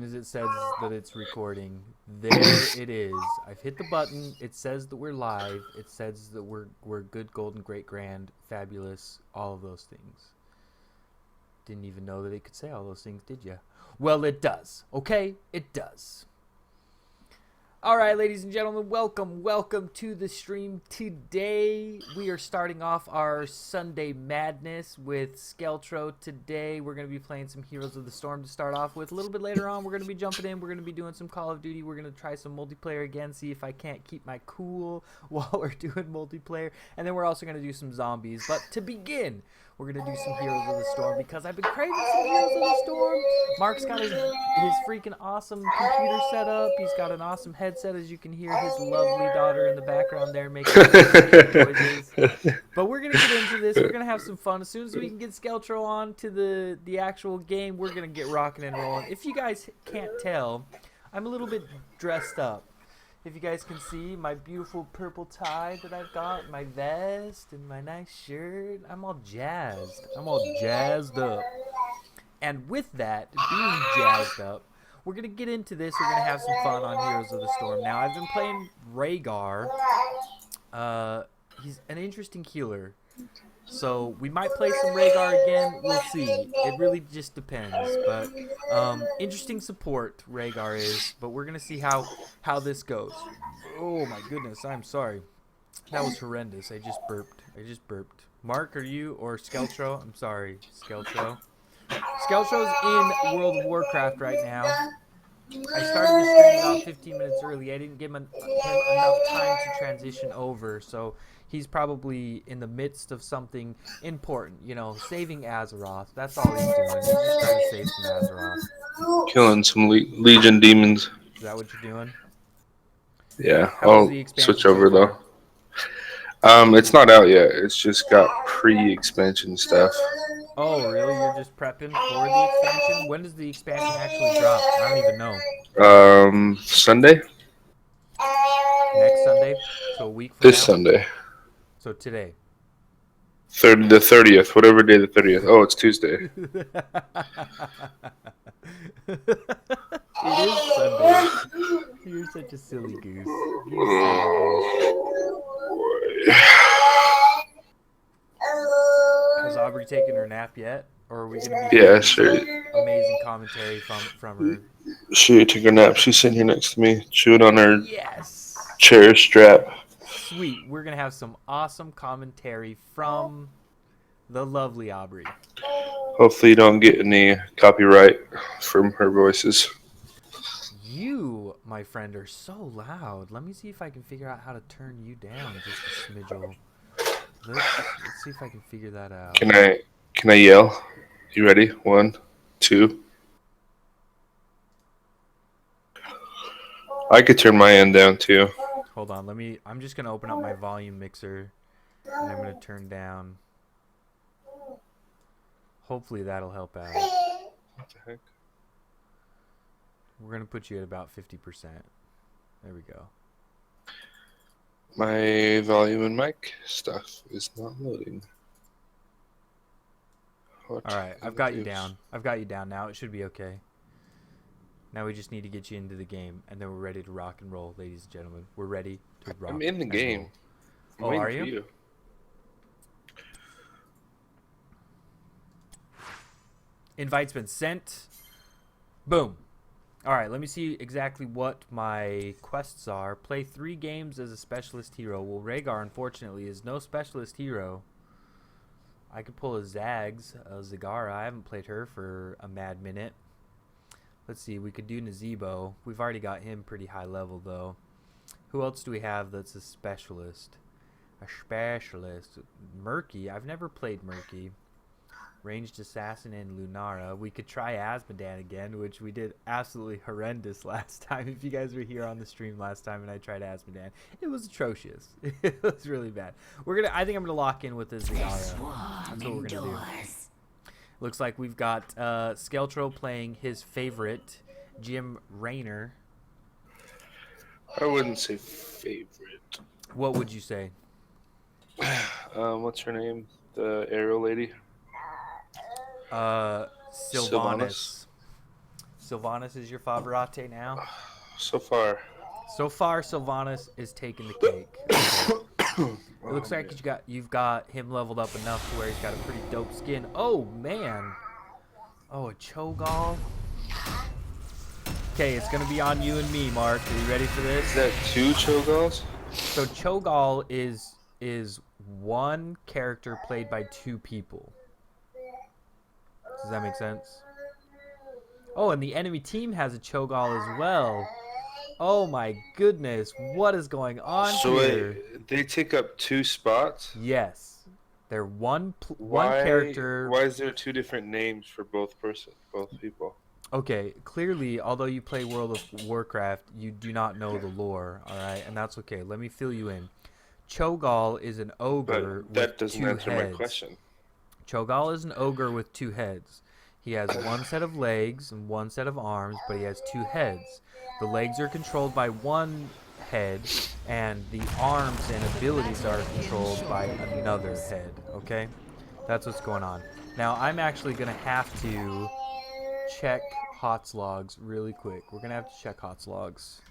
As it says that it's recording, there it is. I've hit the button. It says that we're live. It says that we're good, golden, great, grand, fabulous, all of those things. Didn't even know that it could say all those things, did you? Well, it does. Okay, it does. All right, ladies and gentlemen, welcome to the stream. Today, we are starting off our Sunday Madness with Skeltro. Today, we're going to be playing some Heroes of the Storm to start off with. A little bit later on, we're going to be jumping in. We're going to be doing some Call of Duty. We're going to try some multiplayer again, see if I can't keep my cool while we're doing multiplayer. And then we're also going to do some zombies. But to begin, we're going to do some Heroes of the Storm because I've been craving some Heroes of the Storm. Mark's got his freaking awesome computer set up. He's got an awesome headset, as you can hear his lovely daughter in the background there making sweet noises. But we're going to get into this. We're going to have some fun. As soon as we can get Skeltro on to the actual game, we're going to get rocking and rolling. If you guys can't tell, I'm a little bit dressed up. If you guys can see my beautiful purple tie that I've got, my vest, and my nice shirt, I'm all jazzed. I'm all jazzed up. And with that, being jazzed up, we're going to get into this. We're going to have some fun on Heroes of the Storm. Now, I've been playing Rhaegar. He's an interesting healer. So we might play some Rhaegar again. We'll see. It really just depends. But interesting support Rhaegar is. But we're going to see how this goes. Oh, my goodness. I'm sorry. That was horrendous. I just burped. Mark, are you? Or Skeltro? I'm sorry. Skeltro. Skeltro's in World of Warcraft right now. I started the stream about 15 minutes early. I didn't give him enough time to transition over, so he's probably in the midst of something important. You know, saving Azeroth. That's all he's doing. He's just trying to save some Azeroth. Killing some Legion demons. Is that what you're doing? Yeah, How's I'll the switch expansion so over though. far? It's not out yet. It's just got pre-expansion stuff. Oh, really? You're just prepping for the expansion? When does the expansion actually drop? I don't even know. Sunday? Next Sunday? So a week from This now? Sunday. So today. The 30th, whatever day the 30th. Oh, it's Tuesday. It is Sunday. You're such a silly goose. You silly goose. Has Aubrey taken her nap yet? Or are we going to be Yeah, getting sure. some amazing commentary from her? She took her nap. She's sitting here next to me, chewing on her Yes! chair strap. Sweet. We're going to have some awesome commentary from the lovely Aubrey. Hopefully, you don't get any copyright from her voices. You, my friend, are so loud. Let me see if I can figure out how to turn you down just a smidge. Let's see if I can figure that out. Can I yell? You ready? One, two. I could turn my end down too. Hold on, I'm just gonna open up my volume mixer and I'm gonna turn down. Hopefully that'll help out. What the heck? We're gonna put you at about 50%. There we go. My volume and mic stuff is not loading. Alright, I've got you down. I've got you down now. It should be okay. Now we just need to get you into the game, and then we're ready to rock and roll, ladies and gentlemen. We're ready to rock. I'm in the game. Oh, are you? Invite's been sent. Boom. Alright, let me see exactly what my quests are. Play 3 games as a specialist hero. Well, Rhaegar, unfortunately, is no specialist hero. I could pull a Zagara. I haven't played her for a mad minute. Let's see, we could do Nazebo. We've already got him pretty high level, though. Who else do we have that's a specialist? Murky. I've never played Murky. Ranged Assassin and Lunara. We could try Asmodan again, which we did absolutely horrendous last time. If you guys were here on the stream last time and I tried Asmodan, it was atrocious. It was really bad. I think I'm gonna lock in with the Zagara. That's what we're gonna do. Looks like we've got Skeltro playing his favorite, Jim Raynor. I wouldn't say favorite. What would you say? What's her name? The arrow lady? Sylvanas. Sylvanas is your favorite now? So far. So far, Sylvanas is taking the cake. Okay. It looks like you've got him leveled up enough to where he's got a pretty dope skin. Oh, man. Oh, a Cho'Gall. Okay, it's going to be on you and me, Mark. Are you ready for this? Is that 2 Cho'Galls? So Cho'Gall is one character played by 2 people. Does that make sense? Oh, and the enemy team has a Cho'Gall as well. Oh my goodness, what is going on here? So they take up 2 spots? Yes. They're one Why, character. Why is there 2 different names for both people? Okay, clearly, although you play World of Warcraft, you do not know the lore, alright? And that's okay. Let me fill you in. Cho'Gall is an ogre with 2 heads. That doesn't answer my question. Cho'Gall is an ogre with 2 heads. He has one set of legs and one set of arms, but he has 2 heads. The legs are controlled by one head, and the arms and abilities are controlled by another head, okay? That's what's going on. Now, I'm actually going to have to check HOTS logs really quick. We're going to have to check HOTS logs.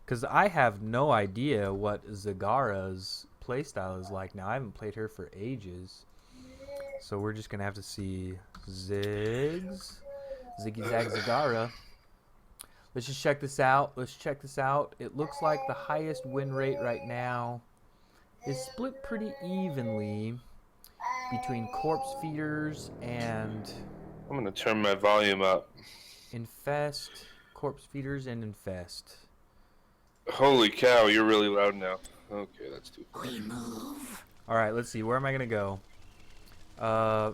Because I have no idea what Zagara's playstyle is like now. I haven't played her for ages. So we're just going to have to see Ziggy Zag Zagara. Let's just check this out. It looks like the highest win rate right now is split pretty evenly between corpse feeders and... I'm going to turn my volume up. Infest. Corpse feeders and infest. Holy cow, you're really loud now. Okay, that's too far. We move. Alright, let's see. Where am I going to go?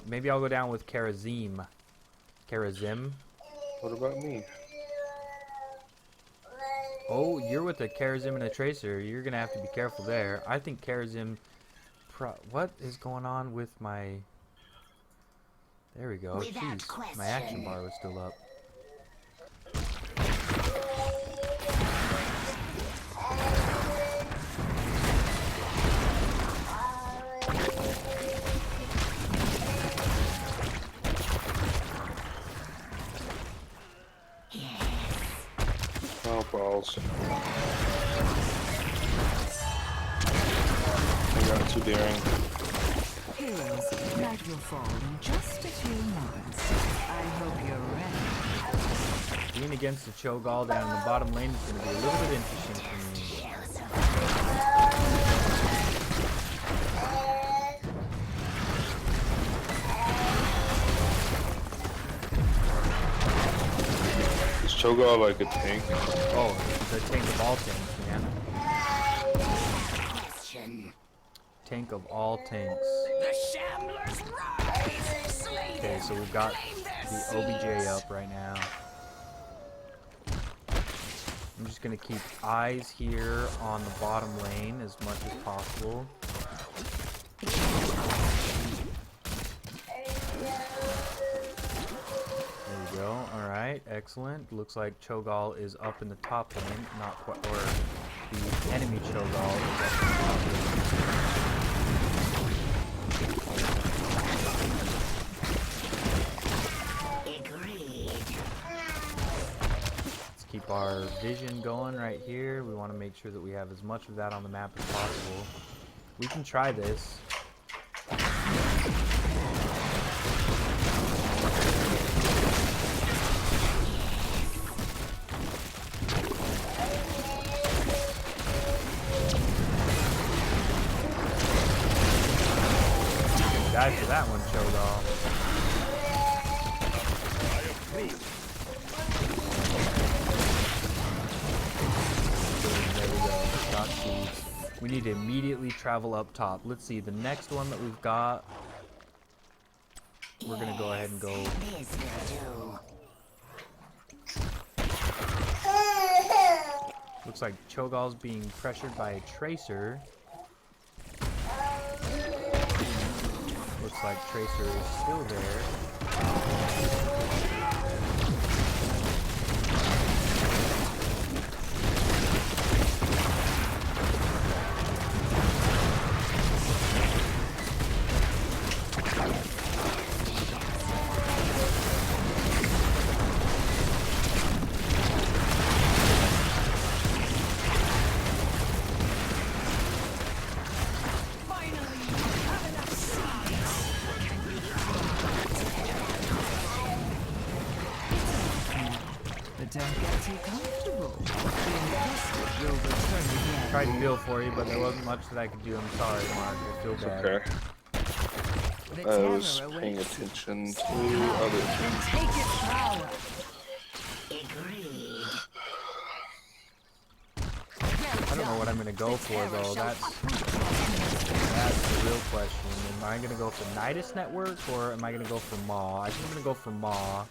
Maybe I'll go down with Karazim. Karazim? What about me? Oh, you're with a Karazim and a Tracer. You're going to have to be careful there. I think Karazim... What is going on with my... There we go. Jeez, my action bar was still up. Oh, balls. I got too daring. Heroes, night will fall in just a few moments. I hope you're ready. Being against the Cho'Gall down in the bottom lane is going to be a little bit interesting for me. Is Cho'Gall like a tank? Oh, the tank of all tanks, man. Tank of all tanks. The Shamblers rise! Okay, so we've got the OBJ up right now. I'm just going to keep eyes here on the bottom lane as much as possible. There we go. Alright, excellent. Looks like Cho'Gall is up in the top lane. Not quite, or the enemy Cho'Gall is up in the top lane. Keep our vision going right here. We want to make sure that we have as much of that on the map as possible. We can try this. Die for that one, Cho'Gall. We need to immediately travel up top. Let's see, the next one that we've got, we're gonna go ahead and go. Looks like Cho'Gall's being pressured by a Tracer. Looks like Tracer is still there. But don't get too comfortable. The infested will return again. Tried to heal for you, but there wasn't much that I could do. I'm sorry, Mark. I feel It's bad. okay. The I was terror paying awaits. attention to other And things. take its power. I don't know what I'm gonna go for though. That's the real question. Am I gonna go for Nidus Network or am I gonna go for Maw? I think I'm gonna go for Maw.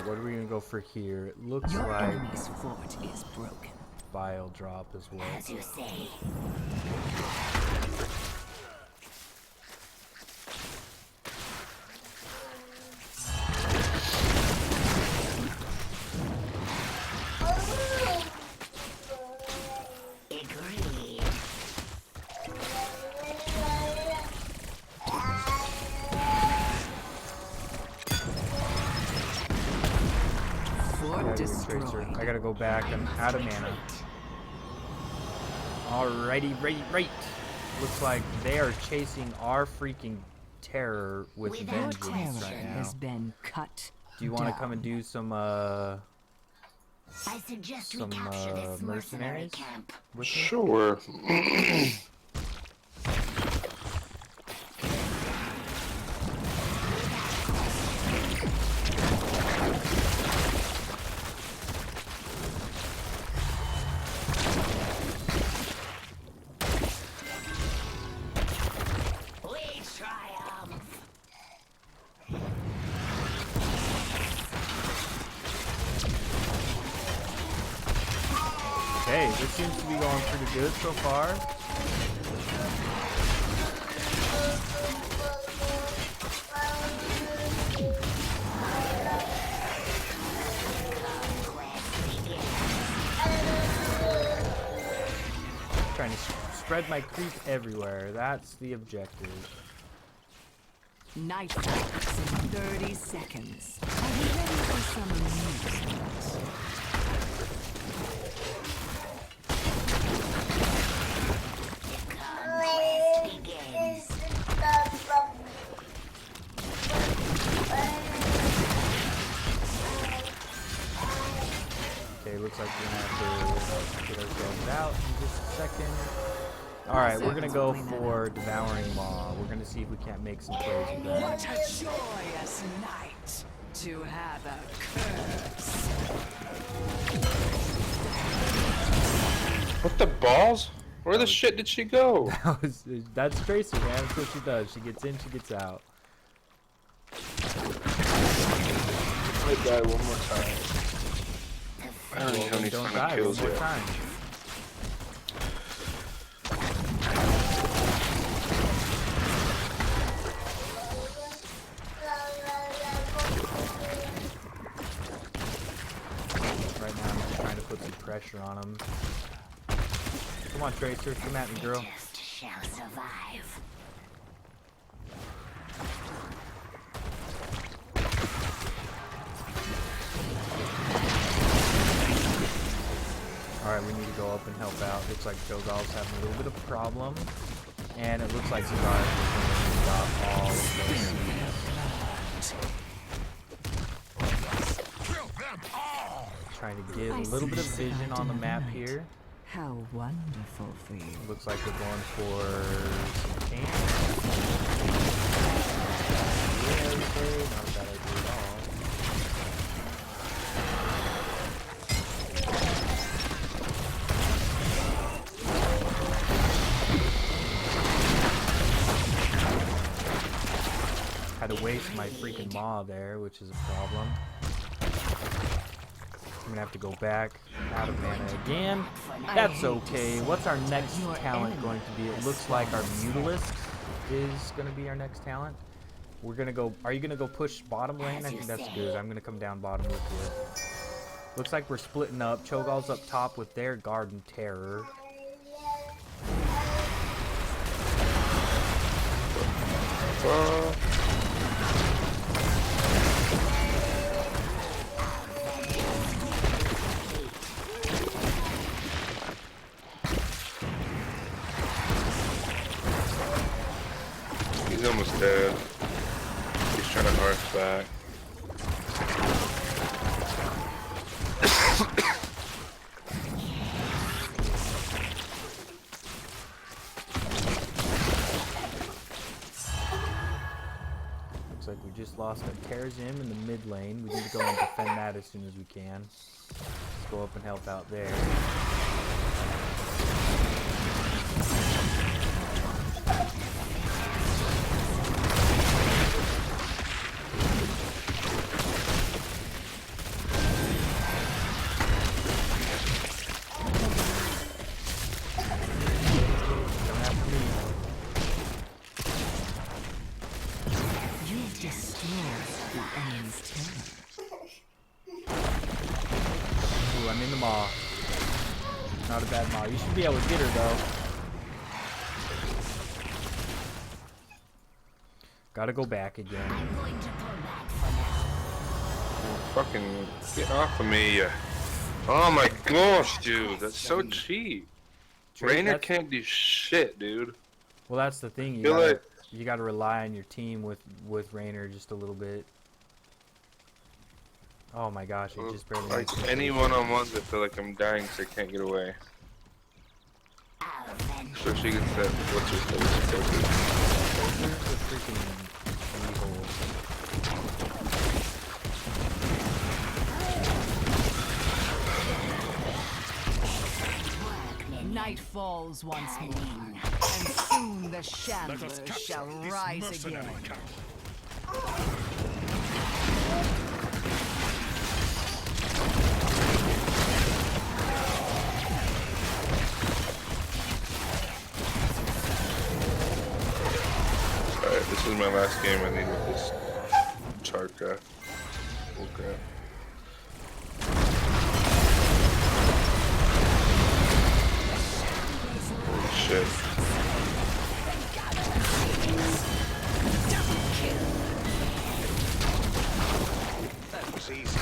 What are we gonna go for here? It looks Your like enemy's fort is broken. Bile Drop as well. As you say. Tracer. I gotta go back. I'm out of mana. Alrighty, right. Looks like they are chasing our freaking terror with vengeance right now. Has been cut. Do you want to come and do some I suggest we capture this mercenary mercenaries? camp. With me? Sure. Hey, this seems to be going pretty good so far. Trying to spread my creep everywhere. That's the objective. Night attacks in 30 seconds. Are you ready for some amusement? Okay, looks like we're gonna have to get ourselves out in just a second. Alright, we're gonna go for Devouring Maw. We're gonna see if we can't make some plays with that. What a joyous night to have a curse. What the balls? Where the shit did she go? That's Tracer, man. That's what she does. She gets in, she gets out. I die one more time. I don't even have any Don't fucking die kills one more yet. time. Right now I'm just trying to put some pressure on him. Come on, Tracer. Come at me, girl. Just shall survive. Alright, we need to go up and help out. Looks like Cho'Gall's having a little bit of a problem. And it looks like Zagara is going to stop all of those. Trying to get a little bit of vision on the map here. How wonderful for you. Looks like we're going for some camp. Yeah, okay. Not a bad idea at all. Had to waste my freaking maw there, which is a problem. I'm gonna have to go back out of mana again. That's okay. What's our next talent going to be? It looks like our Mutalist is gonna be our next talent. We're gonna go. Are you gonna go push bottom lane? I think that's good. I'm gonna come down bottom with you. Looks like we're splitting up. Cho'Gall's up top with their Garden Terror. He's almost dead. He's trying to harp back. Looks like we just lost a Terzim in the mid lane. We need to go and defend that as soon as we can. Let's go up and help out there. Ooh, I'm in the maw. Not a bad maw. You should be able to get her though. Gotta go back again. I'm going to pull back for now. Fucking get off of me. Oh my gosh, dude. That's so cheap. Rainer can't do shit, dude. Well, that's the thing. You gotta rely on your team with Rainer just a little bit. Oh my gosh, it just barely like makes it. any one-on-ones, I feel like I'm dying because I can't get away. So she gets that. What's her face? The freaking evil. Night falls once more, and soon the Shamblers shall rise again. Alright, this is my last game I need with this Charcraft. Okay. Holy shit. That was easy.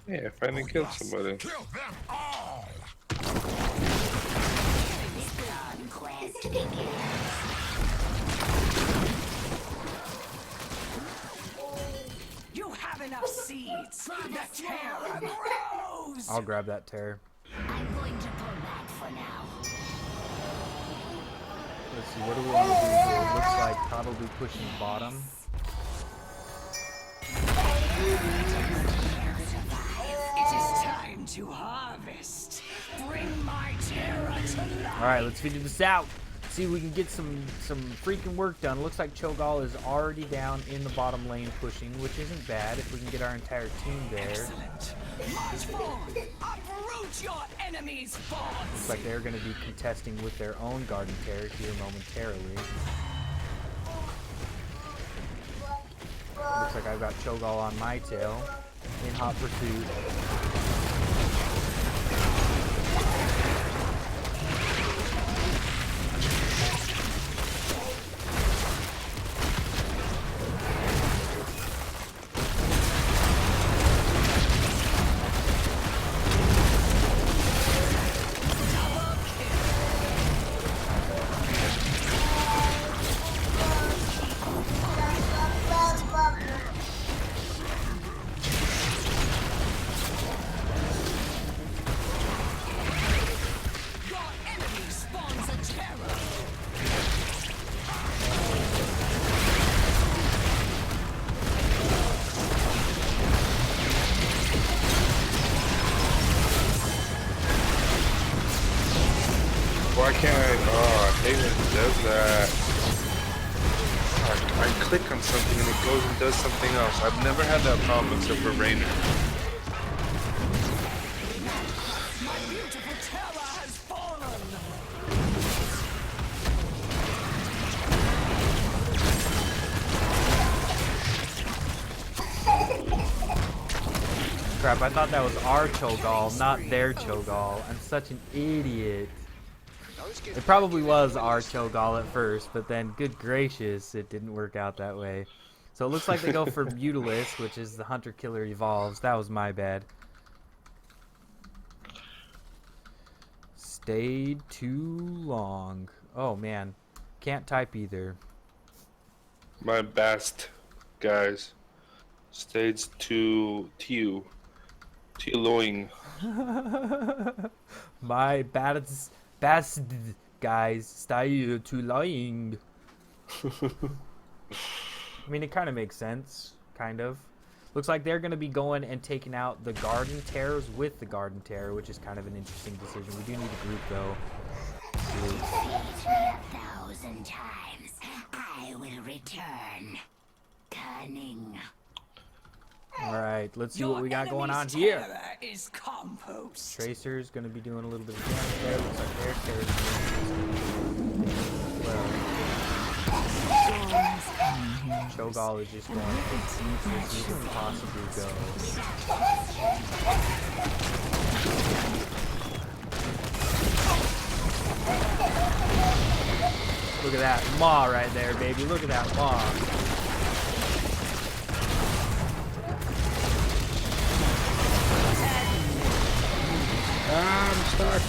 Yeah, I finally killed somebody. Kill them all! Conquest begins. You have enough seeds. The terror grows. I'll grab that terror. I'm going to pull back for now. Let's see, what do we want to do here? It looks like probably pushing bottom. It is time to harvest. Bring my terror to life. Alright, let's figure this out. See if we can get some freaking work done. Looks like Cho'Gall is already down in the bottom lane pushing, which isn't bad if we can get our entire team there. Excellent. March forward. Uproot your enemy's force. Looks like they're going to be contesting with their own Garden Terror here momentarily. Looks like I've got Cho'Gall on my tail in hot pursuit. Why can't I? Oh, I hate when it does that. I click on something and it goes and does something else. I've never had that problem except for Rainer. My beautiful terror has fallen. Crap, I thought that was our Cho'Gall, not their Cho'Gall. I'm such an idiot. It probably was our Cho'Gall at first, but then, good gracious, it didn't work out that way. So it looks like they go for Mutalisk, which is the Hunter-Killer Evolves. That was my bad. Stayed too long. Oh, man. Can't type either. My best, guys. Stayed too long. My best guys, stay too long. I mean, it kind of makes sense, kind of. Looks like they're going to be going and taking out the Garden Terrors with the Garden Terror, which is kind of an interesting decision. We do need a group, though. Defeat me 1,000 times. I will return. Cunning. Alright, let's see what we got going on here. Is compost. Tracer's going to be doing a little bit of damage there. Looks like their terror's Cho'Gall is just going as deep as he can possibly go. Look at that maw right there, baby. Look at that maw. I'm stuck.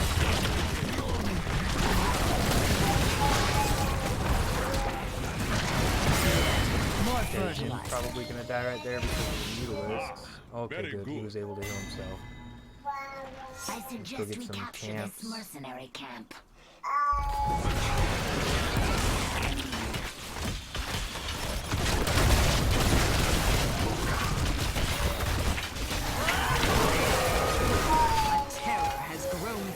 He's probably gonna die right there because of the Mutalisks. Okay, good. He was able to heal himself. I suggest get we some capture camps. this mercenary camp.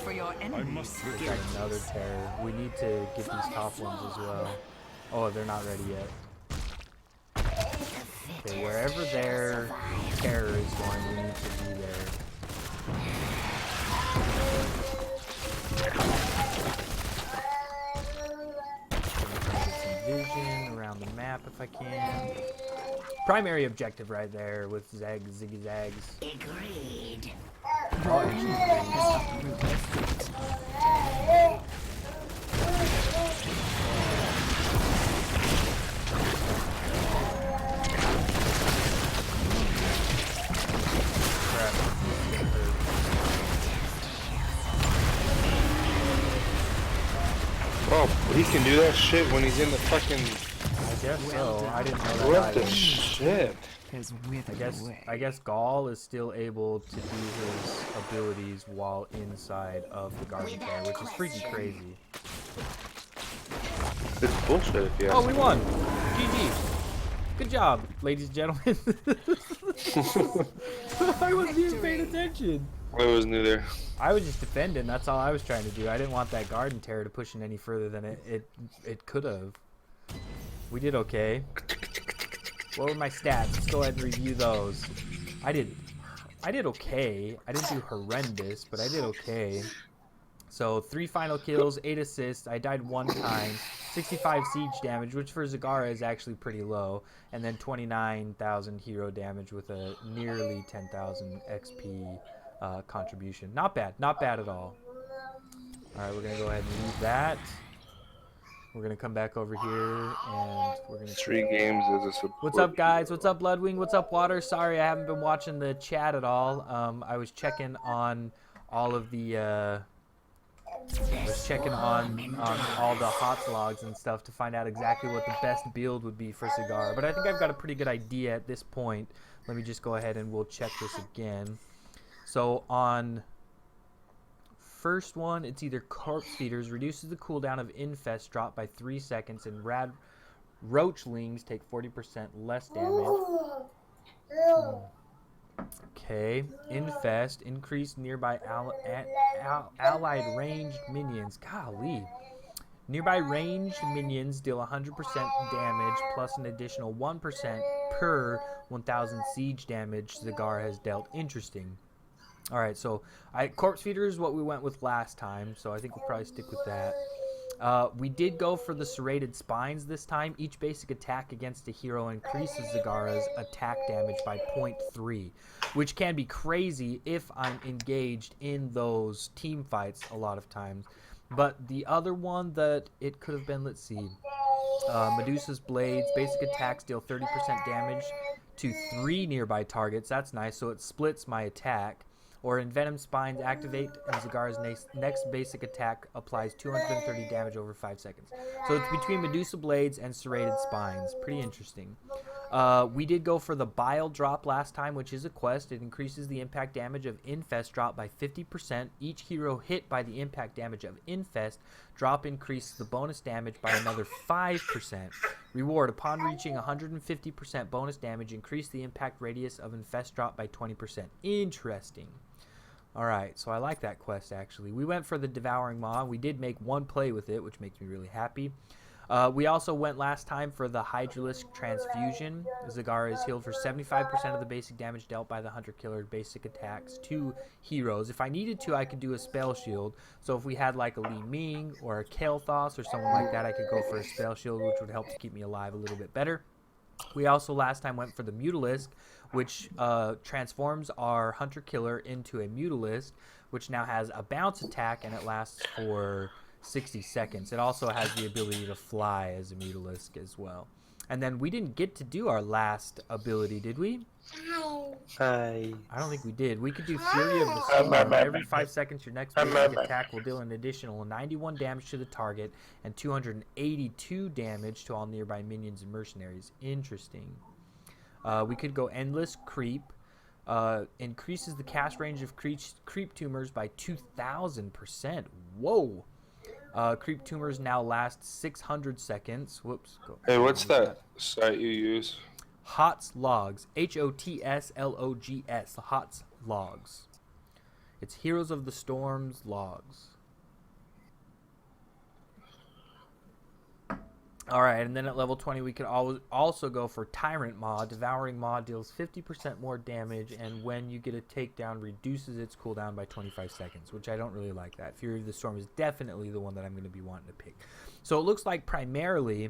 We got another terror. We need to get these top ones as well. Oh, they're not ready yet. Okay, wherever their terror is going, we need to be there. Get some vision around the map if I can. Primary objective right there with ziggy zags. Agreed. Oh, actually, Oh, he can do that shit when he's in the fucking. I guess so. I didn't know that. What the either. shit? I guess Gaul is still able to do his abilities while inside of the Garden Tower, which is freaking crazy. It's bullshit if you ask Oh, we won! GG! Good job, ladies and gentlemen. I wasn't even paying attention. I was new there. I was just defending. That's all I was trying to do. I didn't want that Garden Terror to push in any further than it could have. We did okay. What were my stats? Let's go ahead and review those. I did okay. I didn't do horrendous, but I did okay. So 3 final kills, 8 assists. I died 1 time. 65 siege damage, which for Zagara is actually pretty low. And then 29,000 hero damage with a nearly 10,000 XP contribution. Not bad. Not bad at all. Alright, we're going to go ahead and leave that. We're going to come back over here and we're going to... 3 games as a support. What's up, guys? What's up, Bloodwing? What's up, Water? Sorry, I haven't been watching the chat at all. I was checking on all of the... I was checking on all the HOTS logs and stuff to find out exactly what the best build would be for Cigar. But I think I've got a pretty good idea at this point. Let me just go ahead and we'll check this again. So on... first one, it's either Corpse Feeders, reduces the cooldown of Infest drop by 3 seconds, and Roachlings take 40% less damage. Okay, Infest, increase nearby allied ranged minions. Golly. Nearby ranged minions deal 100% damage plus an additional 1% per 1,000 siege damage Zagar has dealt. Interesting. Alright, so Corpse Feeder is what we went with last time, so I think we'll probably stick with that. We did go for the serrated spines this time. Each basic attack against a hero increases Zagara's attack damage by 0.3, which can be crazy if I'm engaged in those team fights a lot of times. But the other one that it could have been, let's see, Medusa's Blades, basic attacks deal 30% damage to 3 nearby targets. That's nice, so it splits my attack. Or Envenom Spines, activate, and Zagara's next basic attack applies 230 damage over 5 seconds. So it's between Medusa Blades and Serrated Spines. Pretty interesting. We did go for the Bile Drop last time, which is a quest. It increases the impact damage of Infest Drop by 50%. Each hero hit by the impact damage of Infest Drop increases the bonus damage by another 5%. Reward, upon reaching 150% bonus damage, increase the impact radius of Infest Drop by 20%. Interesting. Alright, so I like that quest, actually. We went for the Devouring Maw. We did make one play with it, which makes me really happy. We also went last time for the Hydralisk Transfusion. Zagara is healed for 75% of the basic damage dealt by the Hunter-Killer basic attacks to heroes. If I needed to, I could do a Spell Shield. So if we had like a Li Ming or a Kael'thas or someone like that, I could go for a Spell Shield, which would help to keep me alive a little bit better. We also last time went for the Mutalisk, which transforms our Hunter-Killer into a Mutalisk, which now has a bounce attack, and it lasts for 60 seconds. It also has the ability to fly as a Mutalisk as well. And then we didn't get to do our last ability, did we? Hi. I don't think we did. We could do Fury of the Storm. Every 5 seconds, your next basic attack will deal an additional 91 damage to the target and 282 damage to all nearby minions and mercenaries. Interesting. We could go Endless Creep. Increases the cast range of creep tumors by 2,000%. Whoa! Creep tumors now last 600 seconds. Whoops. Hey, what's that site you use? HOTS Logs. HOTSLOGS. HOTS Logs. It's Heroes of the Storm's logs. Alright, and then at level 20 we could also go for Tyrant Maw. Devouring Maw deals 50% more damage, and when you get a takedown, reduces its cooldown by 25 seconds, which I don't really like that. Fury of the Storm is definitely the one that I'm going to be wanting to pick. So it looks like primarily...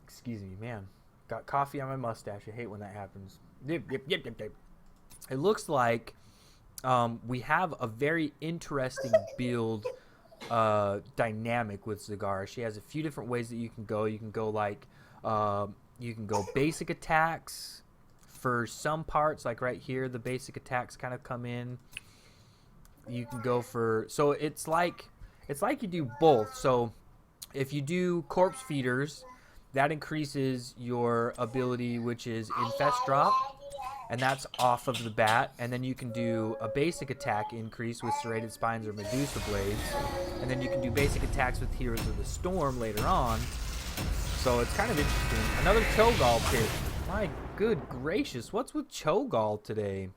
Excuse me, man. Got coffee on my mustache. I hate when that happens. Yep. It looks like we have a very interesting build dynamic with Zagara. She has a few different ways that you can go. You can go like you can go basic attacks for some parts, like right here the basic attacks kind of come in. You can go for, so it's like you do both. So if you do Corpse Feeders, that increases your ability, which is Infest Drop, and that's off of the bat. And then you can do a basic attack increase with Serrated Spines or Medusa Blades, and then you can do basic attacks with Heroes of the Storm later on. So it's kind of interesting. Another Cho'Gall pick. My good gracious, what's with Cho'Gall today?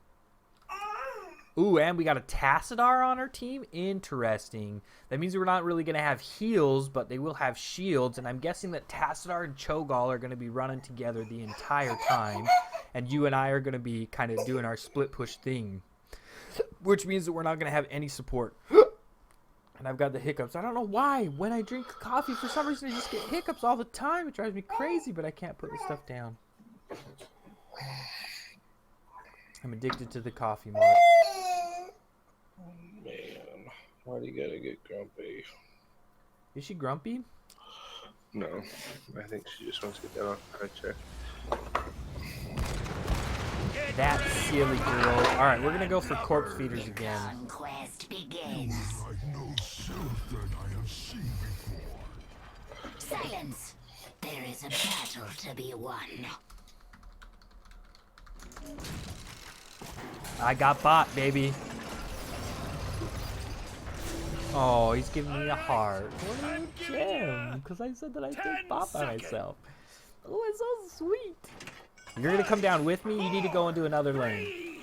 Ooh, and we got a Tassadar on our team. Interesting. That means we're not really going to have heals, but they will have shields. And I'm guessing that Tassadar and Cho'Gall are going to be running together the entire time. And you and I are going to be kind of doing our split push thing. Which means that we're not going to have any support. And I've got the hiccups. I don't know why. When I drink coffee, for some reason I just get hiccups all the time. It drives me crazy, but I can't put the stuff down. I'm addicted to the coffee, Mark. Man, why do you gotta get grumpy? Is she grumpy? No, I think she just wants to get that off her chest. That silly girl. Alright, we're gonna go for Corpse Feeders again. Conquest begins. Like no self that I have seen before. Silence. There is a battle to be won. I got bot, baby. Oh, he's giving me a heart. What a gem. Because I said that I take bot by myself. Oh, it's so sweet. You're going to come down with me? You need to go into another lane.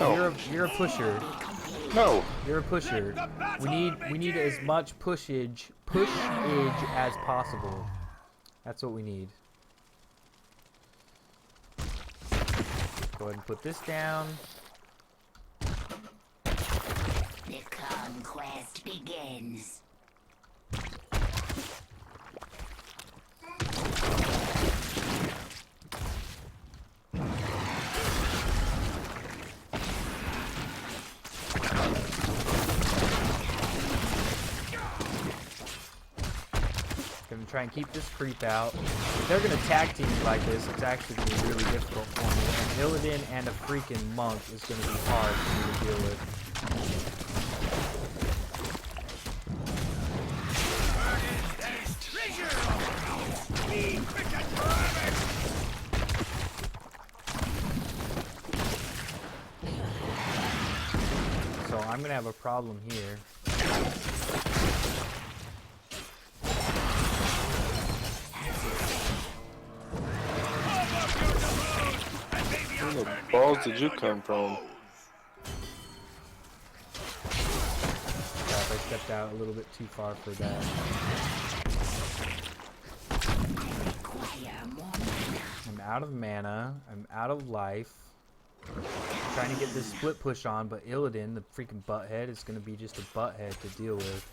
Oh. You're a pusher. No. You're a pusher. We need as much pushage as possible. That's what we need. Go ahead and put this down. The conquest begins. try and keep this creep out. If they're gonna tag team me like this, it's actually gonna be really difficult for me. And Illidan and a freaking monk is gonna be hard for me to deal with. So I'm gonna have a problem here. Where the balls did you come from? Crap, I stepped out a little bit too far for that. I'm out of mana. I'm out of life. Trying to get this split push on, but Illidan, the freaking butthead, is going to be just a butthead to deal with.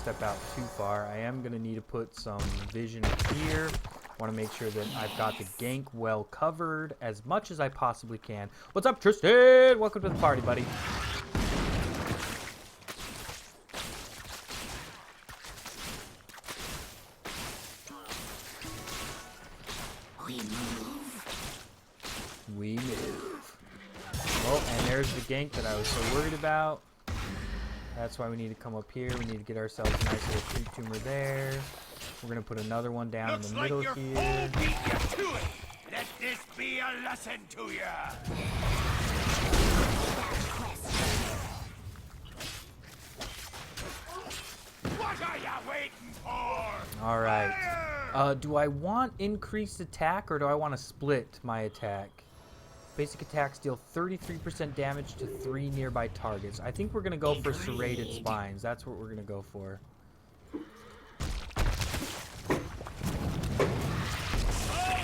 Step out too far. I am going to need to put some vision here. Want to make sure that I've got the gank well covered as much as I possibly can. What's up, Tristan? Welcome to the party, buddy. We move. Oh, and there's the gank that I was so worried about. That's why we need to come up here. We need to get ourselves a nice little creep tumor there. We're going to put another one down in the middle here. Beat you to it. Let this be a lesson to you. What are you waiting for? All right. Do I want increased attack or do I want to split my attack? Basic attacks deal 33% damage to 3 nearby targets. I think we're going to go for serrated spines. That's what we're going to go for. All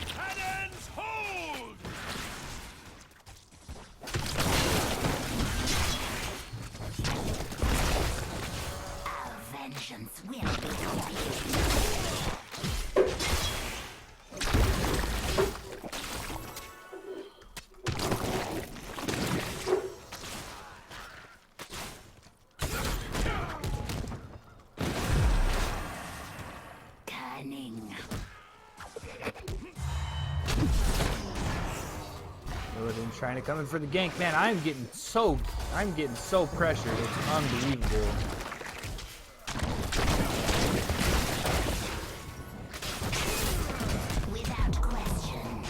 cannons hold! Our vengeance will be complete. Trying to come in for the gank. Man, I'm getting so pressured. It's unbelievable. Without question.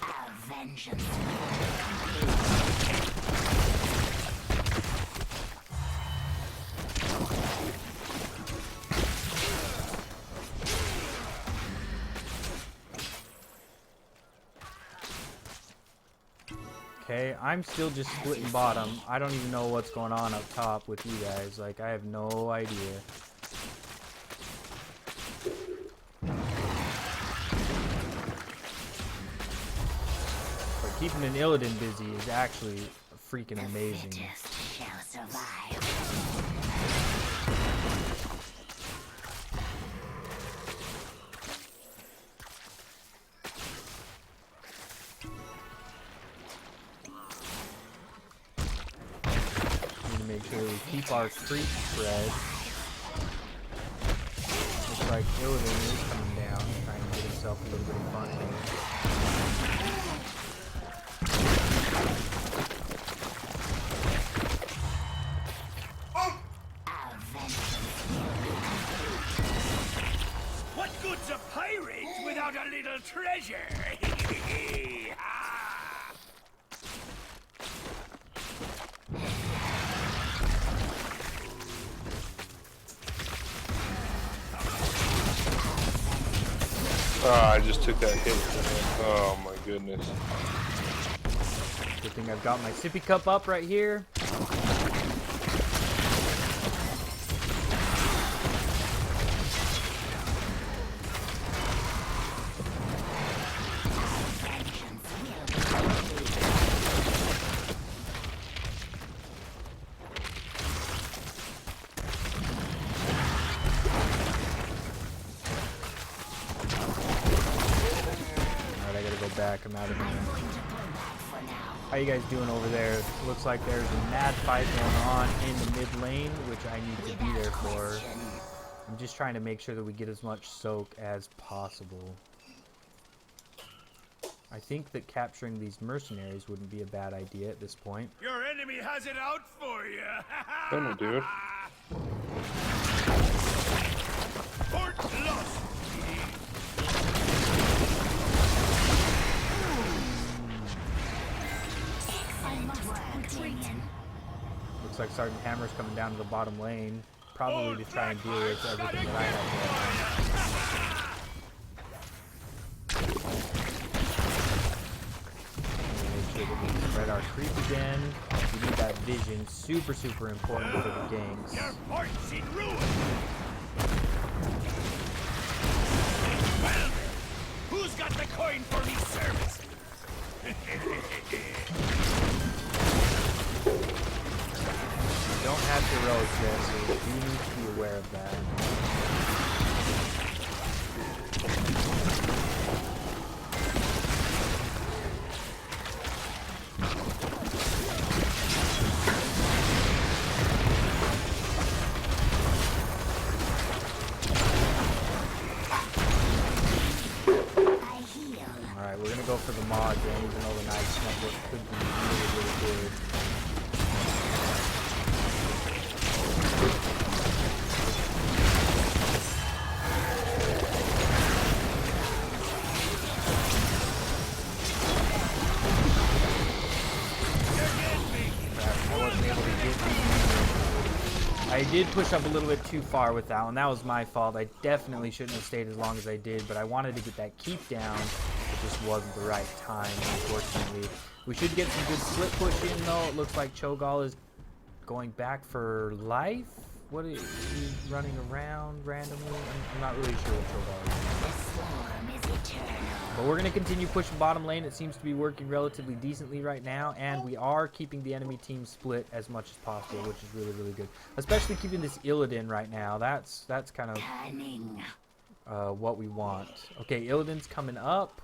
Our vengeance. Okay, I'm still just splitting bottom. I don't even know what's going on up top with you guys. Like, I have no idea. But keeping an Illidan busy is actually freaking amazing. The fittest shall survive. Make sure we keep our creep spread. Looks like Illidan is coming down, trying to get himself a little bit of fun here. What good's a pirate without a little treasure? Oh, I just took that hit. Oh my goodness. thing I've got my sippy cup up right here. Back. I'm out of here. How you guys doing over there? Looks like there's a mad fight going on in the mid lane, which I need to be there for. I'm just trying to make sure that we get as much soak as possible. I think that capturing these mercenaries wouldn't be a bad idea at this point. Your enemy has it out for you. Don't do it. Fort lost. Looks like Sergeant Hammer's coming down to the bottom lane, probably to try and deal with everything that I have going on. Make sure that we spread our creep again. We need that vision, super important for the gangs. Your fort's in ruin. Well, who's got the coin for me service? We don't have heroics there, so we do need to be aware of that. Alright, we're gonna go for the mod then, even though the Knight's network could be really good. I did push up a little bit too far with that one. That was my fault. I definitely shouldn't have stayed as long as I did, but I wanted to get that keep down. It just wasn't the right time, unfortunately. We should get some good split push in, though. It looks like Cho'Gall is going back for life. What is he running around randomly? I'm not really sure what Cho'Gall is. But we're going to continue pushing bottom lane. It seems to be working relatively decently right now, and we are keeping the enemy team split as much as possible, which is really good. Especially keeping this Illidan right now. That's kind of what we want. Okay, Illidan's coming up.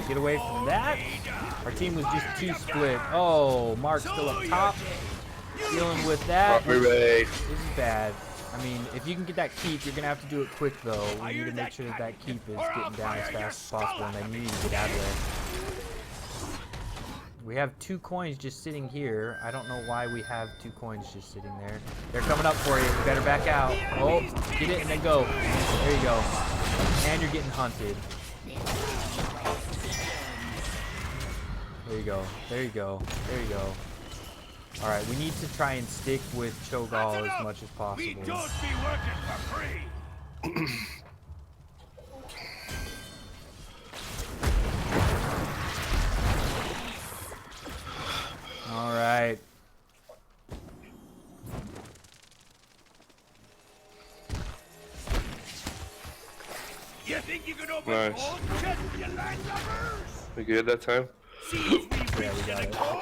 Get away from that. Our team was just too split. Oh, Mark's still up top. Dealing with that. This is bad. I mean, if you can get that keep, you're going to have to do it quick, though. We need to make sure that that keep is getting down as fast as possible, and I need to get out of there. We have 2 coins just sitting here. I don't know why we have 2 coins just sitting there. They're coming up for you. You better back out. Oh, get it and then go. There you go. And you're getting hunted. There you go. There you go. There you go. Alright, we need to try and stick with Cho'Gall as much as possible. We don't be working for free. Alright. You think you can open Nice. old chest, you landlubbers? We good that time? See if we Yeah, we reach got the it. core.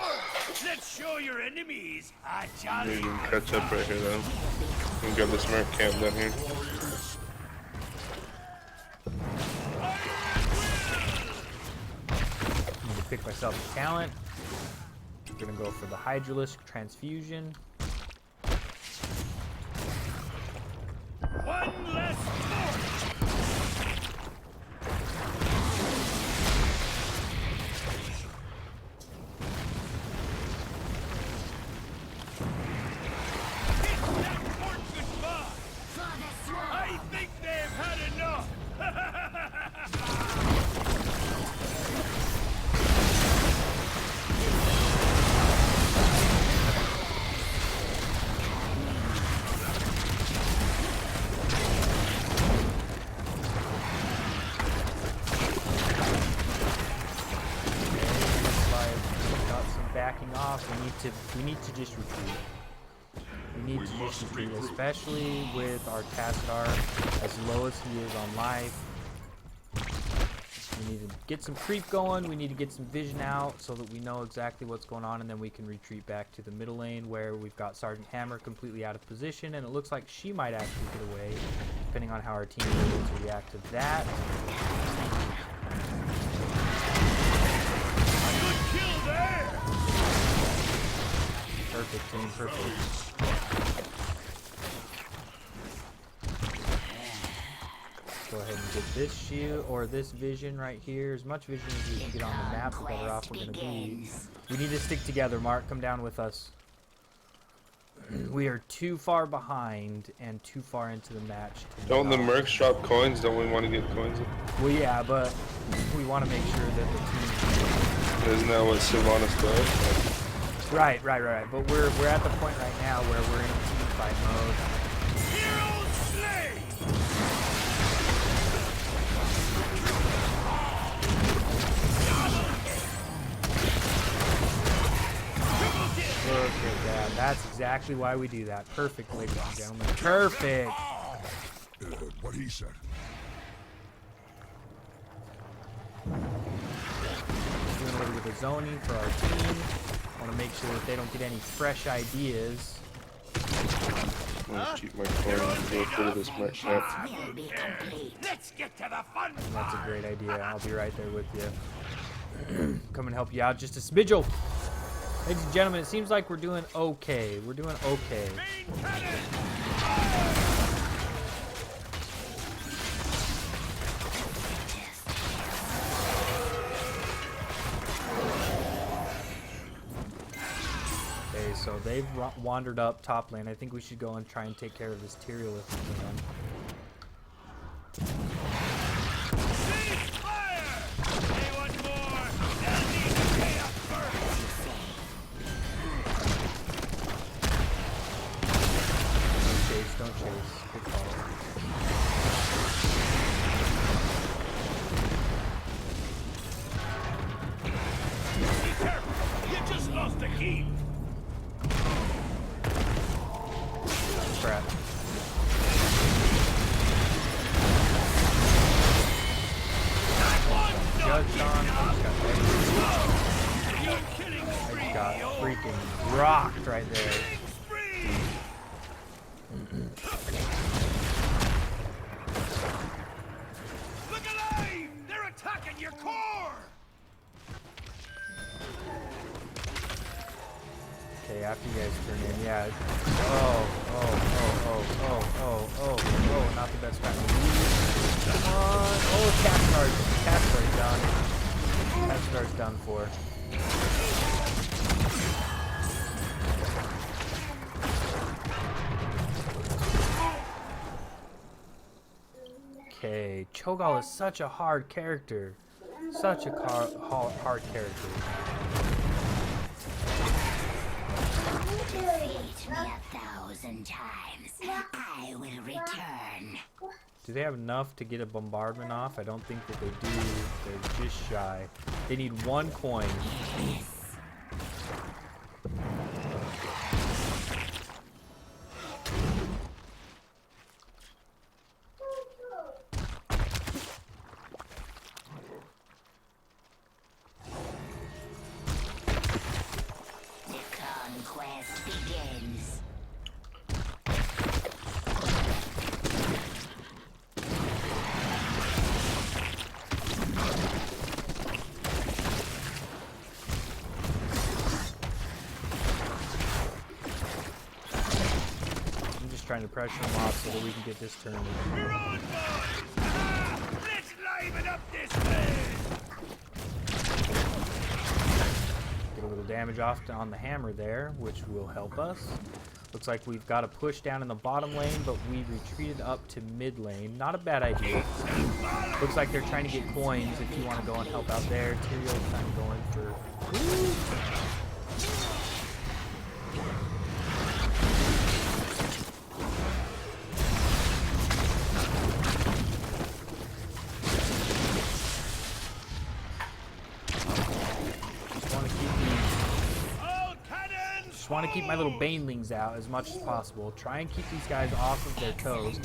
Let's show your enemies a We jolly can catch up right here then. We can grab this merc camp down here. Need to pick myself a talent. I'm gonna go for the Hydralisk Transfusion. one less torch. Hit that fort goodbye. I think they've We need to just retreat. We need to just retreat, especially with our Tassadar as low as he is on life. We need to get some creep going. We need to get some vision out so that we know exactly what's going on, and then we can retreat back to the middle lane where we've got Sergeant Hammer completely out of position, and it looks like she might actually get away, depending on how our team is able to react to that. Good kill there. Perfect, team, perfect. Go ahead and get this shield or this vision right here. As much vision as we can get on the map, the better off we're going to be. We need to stick together. Mark, come down with us. We are too far behind and too far into the match. Don't the mercs drop coins? Don't we want to get coins? Well, yeah, but we want to make sure that the team... Isn't that what Sylvanas does? Right. But we're at the point right now where we're in team fight mode. Hero slate. Look at that. That's exactly why we do that. Perfect, ladies and gentlemen. Perfect. What he said. Doing a little bit of zoning for our team. Want to make sure that they don't get any fresh ideas. Let's keep my coins. Go through this merc map. Will be complete. Let's get to the fun. That's a great idea. I'll be right there with you. Come and help you out just a smidgel. Ladies and gentlemen, it seems like we're doing okay. We're doing okay. Main cannon. Okay, so they've wandered up top lane. I think we should go and try and take care of this Tyrael if we can. Don't chase. Good call. Be careful. You just lost a key. Crap. Judged on. I got freaking rocked right there. Look alive! They're attacking your core! Okay, after you guys turn in, yeah. Oh, not the best time to leave. Come on. Oh, Castar's done. Castar's done for. Okay, Cho'Gall is such a hard character. Such a hard character. Defeat me 1,000 times. I will return. Do they have enough to get a bombardment off? I don't think that they do. They're just shy. They need one coin. Conquest begins. I'm just trying to pressure them off so that we can get this turn. We're on, boys! Let's liven up this place! Get a little damage off on the hammer there, which will help us. Looks like we've got a push down in the bottom lane, but we retreated up to mid lane. Not a bad idea. Looks like they're trying to get coins if you want to go and help out there. Tyrael's kind of going for... Just want to keep my little banelings out as much as possible. Try and keep these guys off of their toes.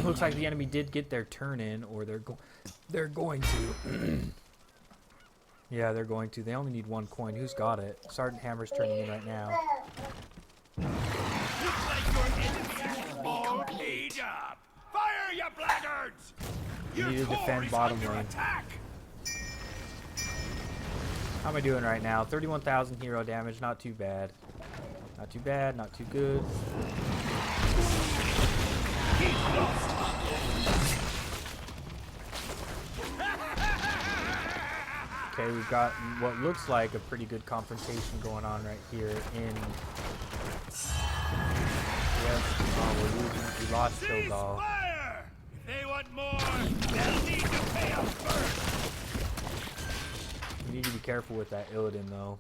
Looks like the enemy did get their turn in, or they're going to. Yeah, they're going to. They only need 1 coin. Who's got it? Sergeant Hammer's turning in right now. Looks like your enemies all paid up. Fire, you blackguards! We need to defend bottom lane. Attack. How am I doing right now? 31,000 hero damage. Not too bad. Not too bad. Not too good. Okay, we've got what looks like a pretty good confrontation going on right here in... Yes, oh, we're losing. We lost Cho'Gall. Fire! If they want more, they'll need to pay up first. We need to be careful with that Illidan, though.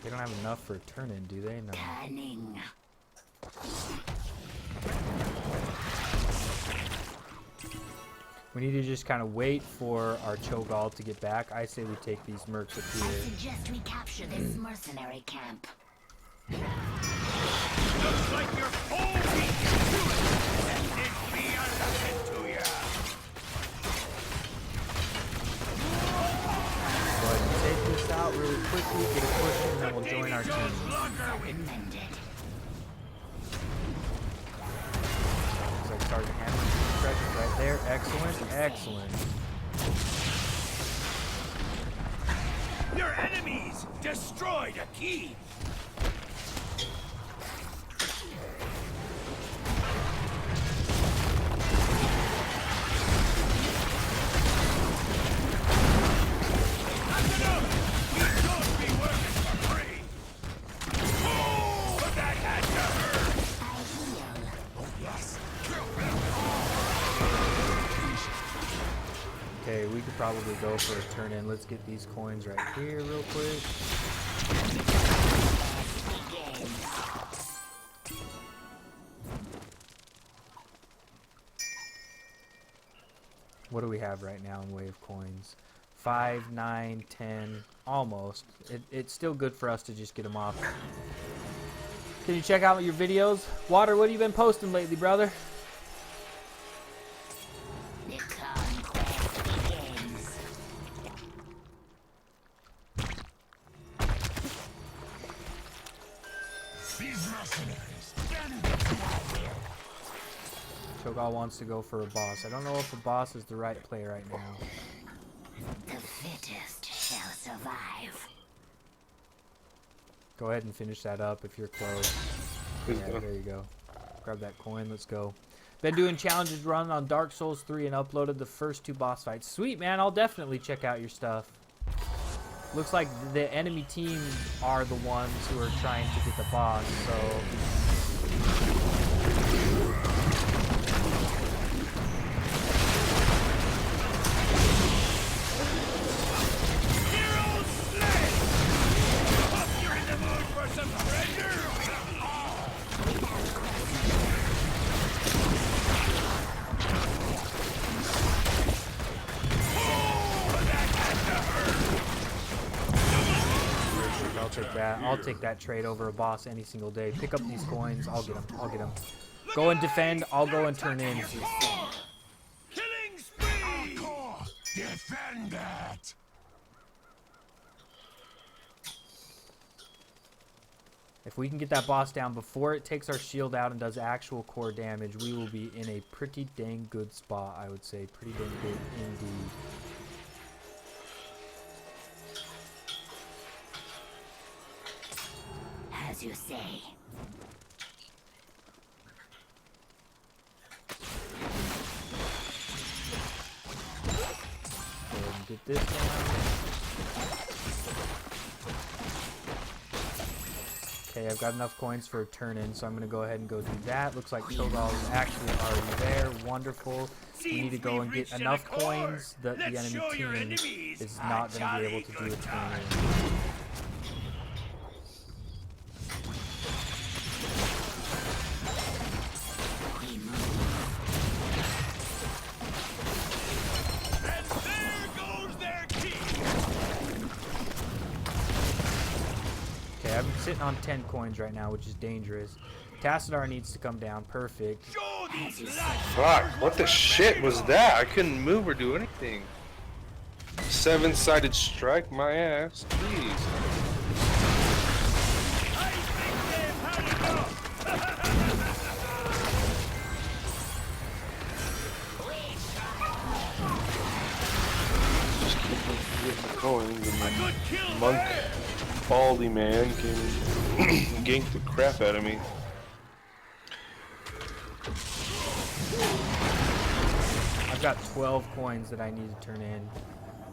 They don't have enough for a turn-in, do they? No. Cunning. We need to just kind of wait for our Cho'Gall to get back. I say we take these mercs up I here. suggest we capture this mercenary camp. Looks like you're holding to it. And it be a lesson to ya. Go ahead and take this out really quickly, get a push in, and then we'll join our team. Recommended. Looks like Sergeant Hammer's presence right there. Excellent, excellent. Your enemies destroyed a key. That's enough. We don't be working for free. Oh, but that had to hurt. I heal. Okay, we could probably go for a turn in. Let's get these coins right here real quick. What do we have right now in way of coins? 5, 9, 10, almost. It's still good for us to just get them off. Can you check out your videos? Water, what have you been posting lately, brother? The conquest begins. These mercenaries, Cho'Gall wants to go for a boss. I don't know if a boss is the right play right now. The fittest shall survive. Go ahead and finish that up if you're close. Let's Yeah, go. there you go. Grab that coin. Let's go. Been doing challenges run on Dark Souls 3 and uploaded the first 2 boss fights. Sweet, man. I'll definitely check out your stuff. Looks like the enemy team are the ones who are trying to get the boss, so... Hero slay. Hope you're in the mood for some surrender. I'll take that. I'll take that trade over a boss any single day. Pick up these coins. I'll get them. I'll get them. Go and defend. I'll go and turn in. Killing spree. defend that! If we can get that boss down before it takes our shield out and does actual core damage, we will be in a pretty dang good spot, I would say. Pretty dang good indeed. As you say. Go ahead and get this down. Okay, I've got enough coins for a turn-in, so I'm going to go ahead and go do that. Looks like Kildall is actually already there. Wonderful. We need to go and get enough coins that the enemy team is not going to be able to do a turn-in. I'm sitting on 10 coins right now, which is dangerous. Tassadar needs to come down. Perfect. Fuck, what the shit was that? I couldn't move or do anything. 7-sided strike my ass. Jeez. Just keep going. The monk baldy man can gank the crap out of me. I've got 12 coins that I need to turn in.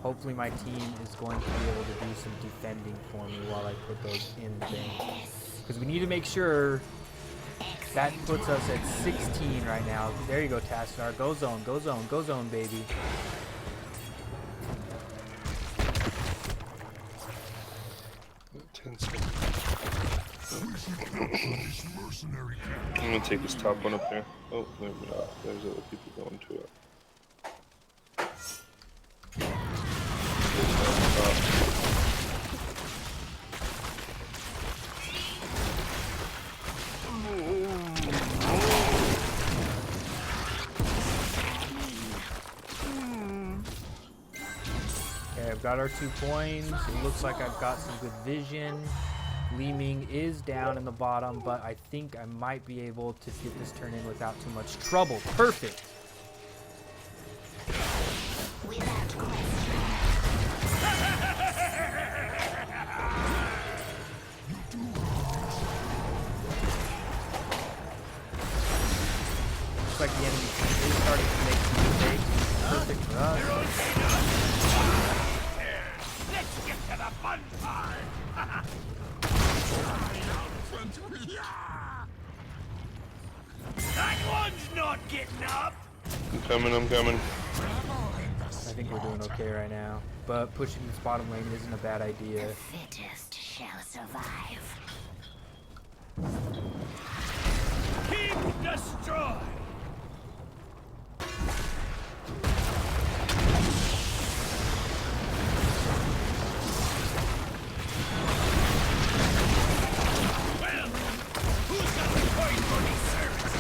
Hopefully my team is going to be able to do some defending for me while I put those in the bank. Because we need to make sure that puts us at 16 right now. There you go, Tassadar. Go zone, go zone, go zone, baby. I'm gonna take this top one up there. Oh, maybe not. There's other people going to it. Okay, I've got our 2 coins. It looks like I've got some good vision. Li Ming is down in the bottom, but I think I might be able to get this turn in without too much trouble. Perfect. Looks like the enemy team is starting to make some mistakes. Perfect for us. Let's get to the fun part. That one's not getting up. I'm coming, I'm coming. I think we're doing okay right now, but pushing this bottom lane isn't a bad idea. The fittest shall survive. Keep destroy. Well, who's got the coin for this service?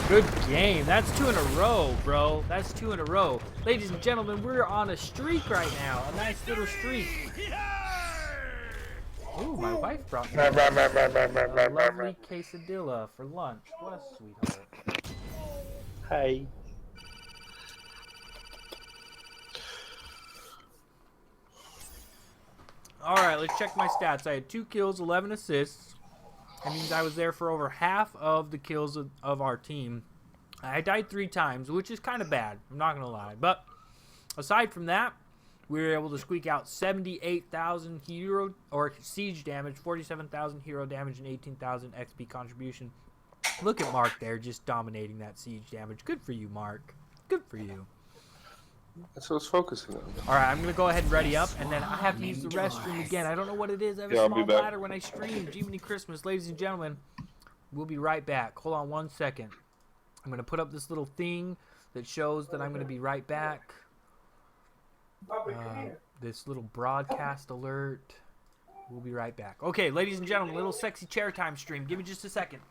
Good game. That's 2 in a row, bro. That's 2 in a row. Ladies and gentlemen, we're on a streak right now. A nice little streak. Ooh, my wife brought me a lovely quesadilla for lunch. What a sweetheart. Hi. Alright, let's check my stats. I had 2 kills, 11 assists. That means I was there for over half of the kills of our team. I died 3 times, which is kind of bad. I'm not going to lie. But aside from that, we were able to squeak out 78,000 hero or siege damage, 47,000 hero damage, and 18,000 XP contribution. Look at Mark there, just dominating that siege damage. Good for you, Mark. Good for you. That's what I was focusing on. All right, I'm going to go ahead and ready up, and then I have to use the restroom again. I don't know what it is. I have a Yeah, I'll be small back. bladder when I stream. Jiminy Christmas, ladies and gentlemen. We'll be right back. Hold on 1 second. I'm going to put up this little thing that shows that I'm going to be right back. This little broadcast alert. We'll be right back. Okay, ladies and gentlemen, little sexy chair time stream. Give me just a second.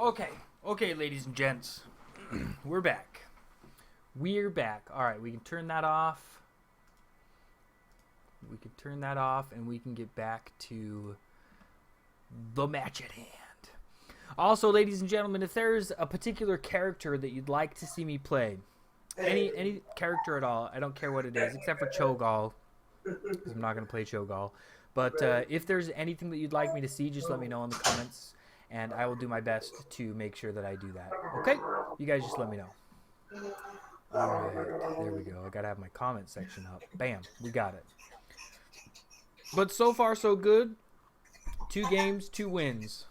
Okay, ladies and gents. We're back. All right, we can turn that off. And we can get back to the match at hand. Also, ladies and gentlemen, if there's a particular character that you'd like to see me play, any character at all, I don't care what it is, except for Cho'Gall, because I'm not going to play Cho'Gall. But if there's anything that you'd like me to see, just let me know in the comments, and I will do my best to make sure that I do that. Okay? You guys just let me know. All right, there we go. I got to have my comment section up. Bam, we got it. But so far, so good. 2 games, 2 wins.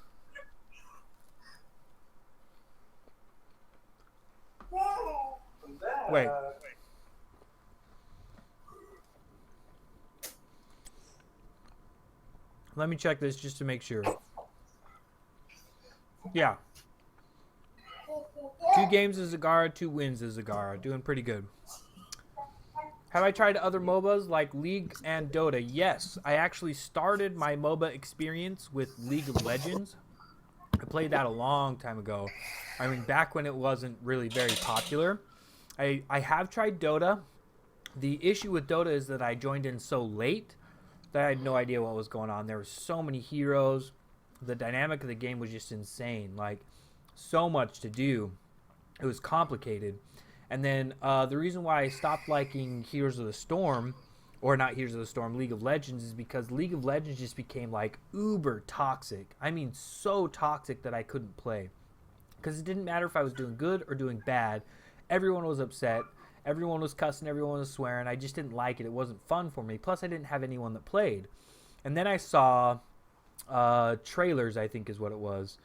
Wait. Let me check this just to make sure. Yeah. 2 games as Zagara, 2 wins as Zagara. Doing pretty good. Have I tried other MOBAs like League and Dota? Yes. I actually started my MOBA experience with League of Legends. I played that a long time ago. I mean, back when it wasn't really very popular. I have tried Dota. The issue with Dota is that I joined in so late that I had no idea what was going on. There were so many heroes. The dynamic of the game was just insane. Like, so much to do. It was complicated. And then the reason why I stopped liking Heroes of the Storm, or not Heroes of the Storm, League of Legends, is because League of Legends just became like uber toxic. I mean, so toxic that I couldn't play. Because it didn't matter if I was doing good or doing bad. Everyone was upset. Everyone was cussing. Everyone was swearing. I just didn't like it. It wasn't fun for me. Plus, I didn't have anyone that played. And then I saw trailers, I think is what it was,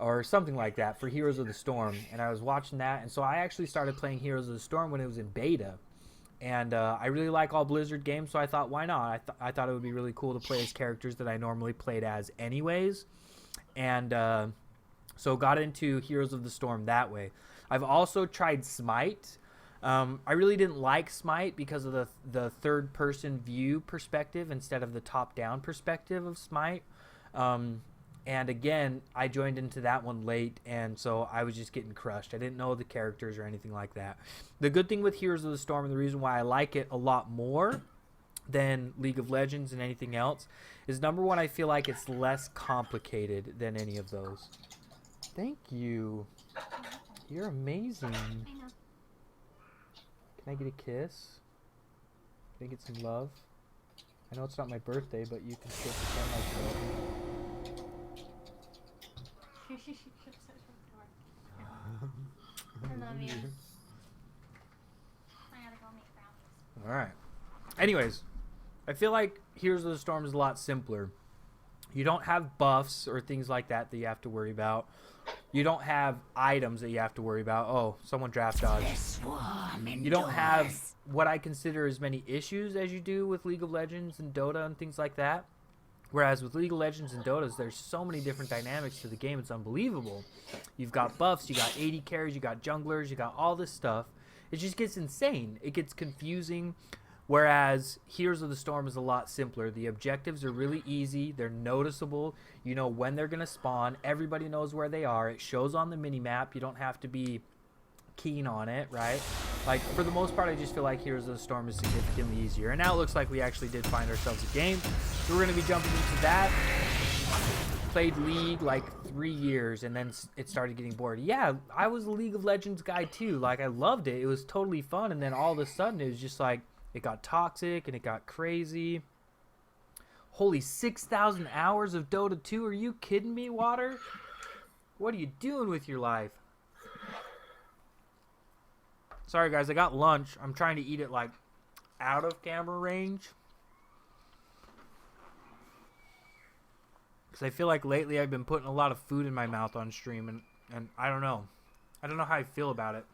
or something like that, for Heroes of the Storm. And I was watching that. And so I actually started playing Heroes of the Storm when it was in beta. And I really like all Blizzard games, so I thought, why not? I thought it would be really cool to play as characters that I normally played as anyways. And so got into Heroes of the Storm that way. I've also tried Smite. I really didn't like Smite because of the third-person view perspective instead of the top-down perspective of Smite. And again, I joined into that one late, and so I was just getting crushed. I didn't know the characters or anything like that. The good thing with Heroes of the Storm, and the reason why I like it a lot more than League of Legends and anything else, is number one, I feel like it's less complicated than any of those. Thank you. You're amazing. Can I get a kiss? Can I get some love? I know it's not my birthday, but you can still pretend like you love me. I love you. I gotta go make brownies. Alright. Anyways, I feel like Heroes of the Storm is a lot simpler. You don't have buffs or things like that you have to worry about. You don't have items that you have to worry about. Oh, someone draft dodged. You don't have what I consider as many issues as you do with League of Legends and Dota and things like that. Whereas with League of Legends and Dotas, there's so many different dynamics to the game. It's unbelievable. You've got buffs, you got AD carries, you got junglers, you got all this stuff. It just gets insane. It gets confusing. Whereas Heroes of the Storm is a lot simpler. The objectives are really easy. They're noticeable. You know when they're going to spawn. Everybody knows where they are. It shows on the mini-map. You don't have to be keen on it, right? Like, for the most part, I just feel like Heroes of the Storm is significantly easier. And now it looks like we actually did find ourselves a game. So we're going to be jumping into that. Played League like 3 years, and then it started getting bored. Yeah, I was a League of Legends guy too. Like, I loved it. It was totally fun. And then all of a sudden, it was just like, it got toxic and it got crazy. Holy 6,000 hours of Dota 2. Are you kidding me, Water? What are you doing with your life? Sorry, guys. I got lunch. I'm trying to eat it, like, out of camera range. Because I feel like lately I've been putting a lot of food in my mouth on stream. And I don't know. I don't know how I feel about it.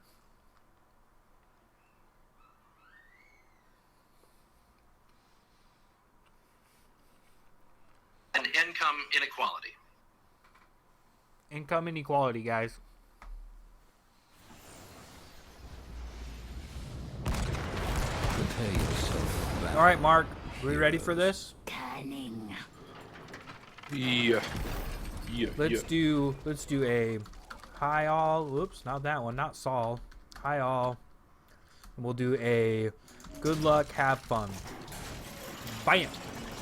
And income inequality. Income inequality, guys. Prepare yourself. All right, Mark. Are we ready for this? Cunning. Yeah. Let's do a Hi all. Whoops, not that one. Not Saul. Hi all. And we'll do a good luck, have fun. Bam!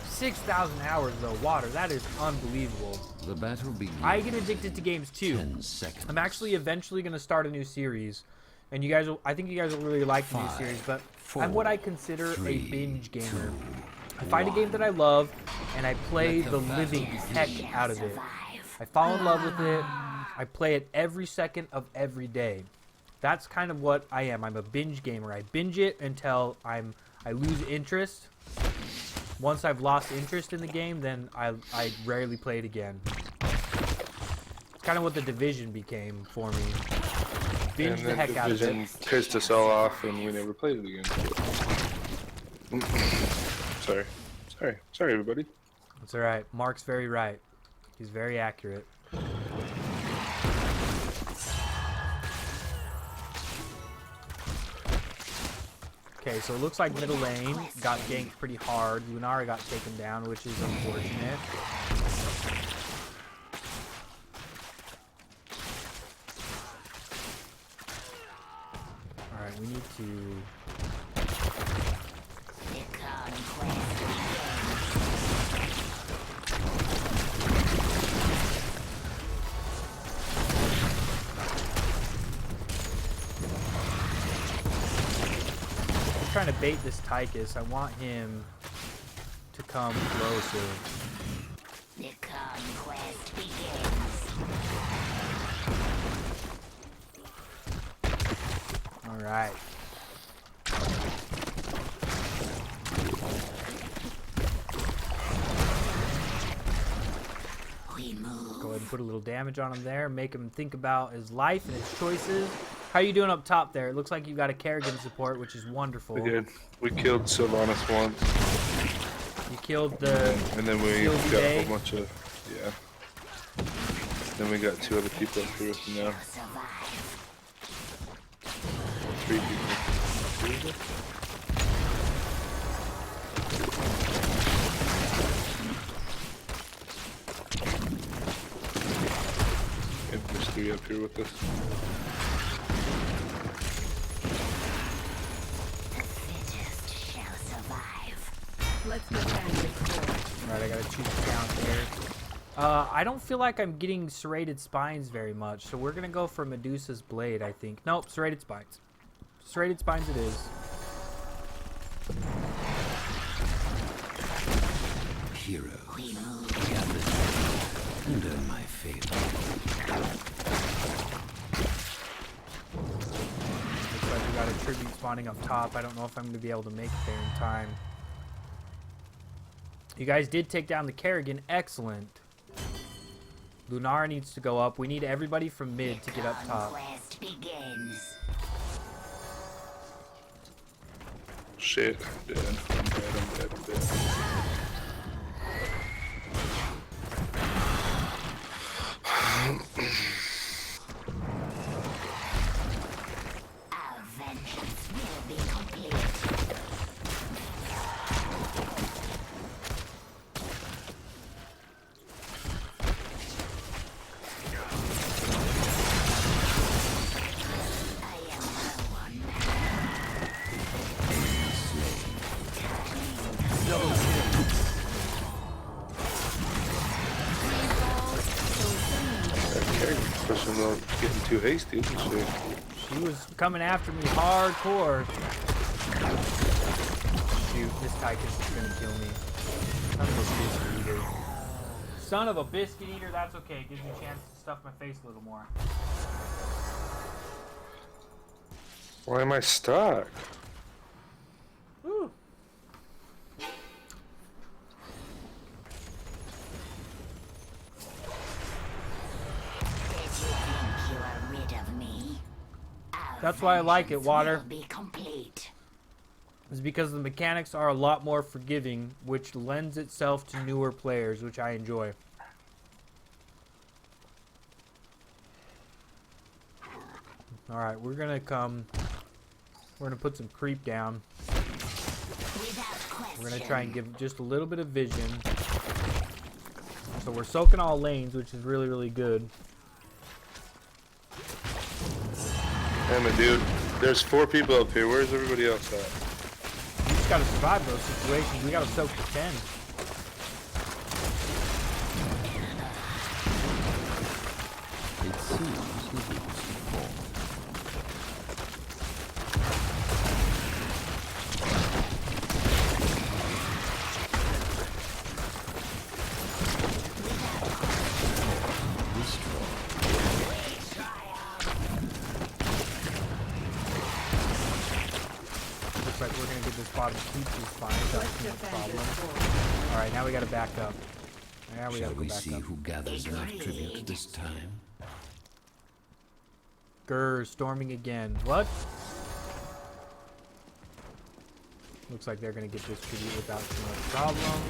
6,000 hours though. Water. That is unbelievable. The battle begins. I get addicted to games too. 10 seconds. I'm actually eventually going to start a new series. And you guys will, I think you guys will really like the new series, but I'm what I consider a binge gamer. I find a game that I love, and I play the living heck out of it. I fall in love with it. I play it every second of every day. That's kind of what I am. I'm a binge gamer. I binge it until I lose interest. Once I've lost interest in the game, then I rarely play it again. It's kind of what The Division became for me. Binge And the heck out of Division it. pissed us all off, and we never played it again. Sorry, everybody. That's alright. Mark's very right. He's very accurate. Okay, so it looks like middle lane got ganked pretty hard. Lunara got taken down, which is unfortunate. Alright, we need to... I'm trying to bait this Tychus. I want him to come closer. The conquest begins. Alright. We move. Go ahead and put a little damage on him there. Make him think about his life and his choices. How you doing up top there? It looks like you got a Kerrigan support, which is wonderful. We did. We killed Sylvanas once, You killed the... and then we Sylvie got Day. a whole bunch of Then we got 2 other people up here with me now. Survive. 3 people. And there's 3 up here with us. The fittest shall survive. Let's go down this Alright, I gotta choose a count here. I don't feel like I'm getting serrated spines very much, so we're gonna go for Medusa's Blade, I think. Nope, serrated spines. Serrated spines it is. Hero. We move. Gathered under my favor. Looks like we got a tribute spawning up top. I don't know if I'm gonna be able to make it there in time. You guys did take down the Kerrigan. Excellent. Lunara needs to go up. We need everybody from mid to get up top. Conquest begins. Shit, I'm dead. I'm dead. Our vengeance will be complete. I am the one. That Kerrigan person was getting too hasty, isn't she? She was coming after me hardcore. Shoot, this Tychus is gonna kill me. Son of a biscuit eater. Son of a biscuit eater, that's okay. Gives me a chance to stuff my face a little more. Why am I stuck? Woo. Did you think you are rid of me? Our That's why I like it, vengeance Water. will be complete. Is because the mechanics are a lot more forgiving, which lends itself to newer players, which I enjoy. Alright, we're gonna put some creep down. Without question. We're gonna try and give just a little bit of vision. So we're soaking all lanes, which is really, really good. Damn it, dude. There's 4 people up here. Where's everybody else at? We just gotta survive those situations. We gotta soak the 10. It seems he wants to fall. Looks like we're gonna get this bottom keep is fine. That's no problem. Alright, now we gotta back up. Now we Shall gotta go we back see up. who gathers enough tribute this time? Grr, storming again. What? Looks like they're gonna get this tribute without too much problem.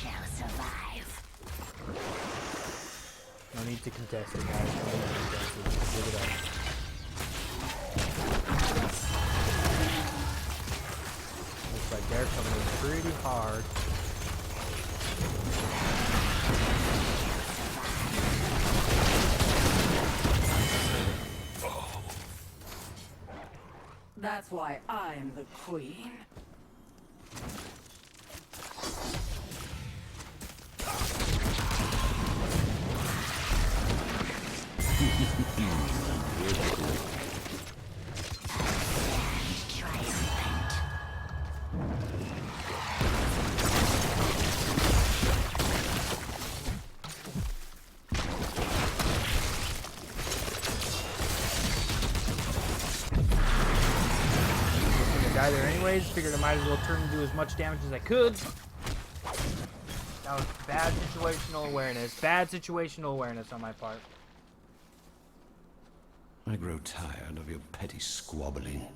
Shall survive. No need to contest it, guys. No need to contest it. Just give it up. Looks like they're coming in pretty hard. That's why I'm the queen. Triumphant. Gonna die there anyways. Figured I might as well turn and do as much damage as I could. That was bad situational awareness. Bad situational awareness on my part. I grow tired of your petty squabbling.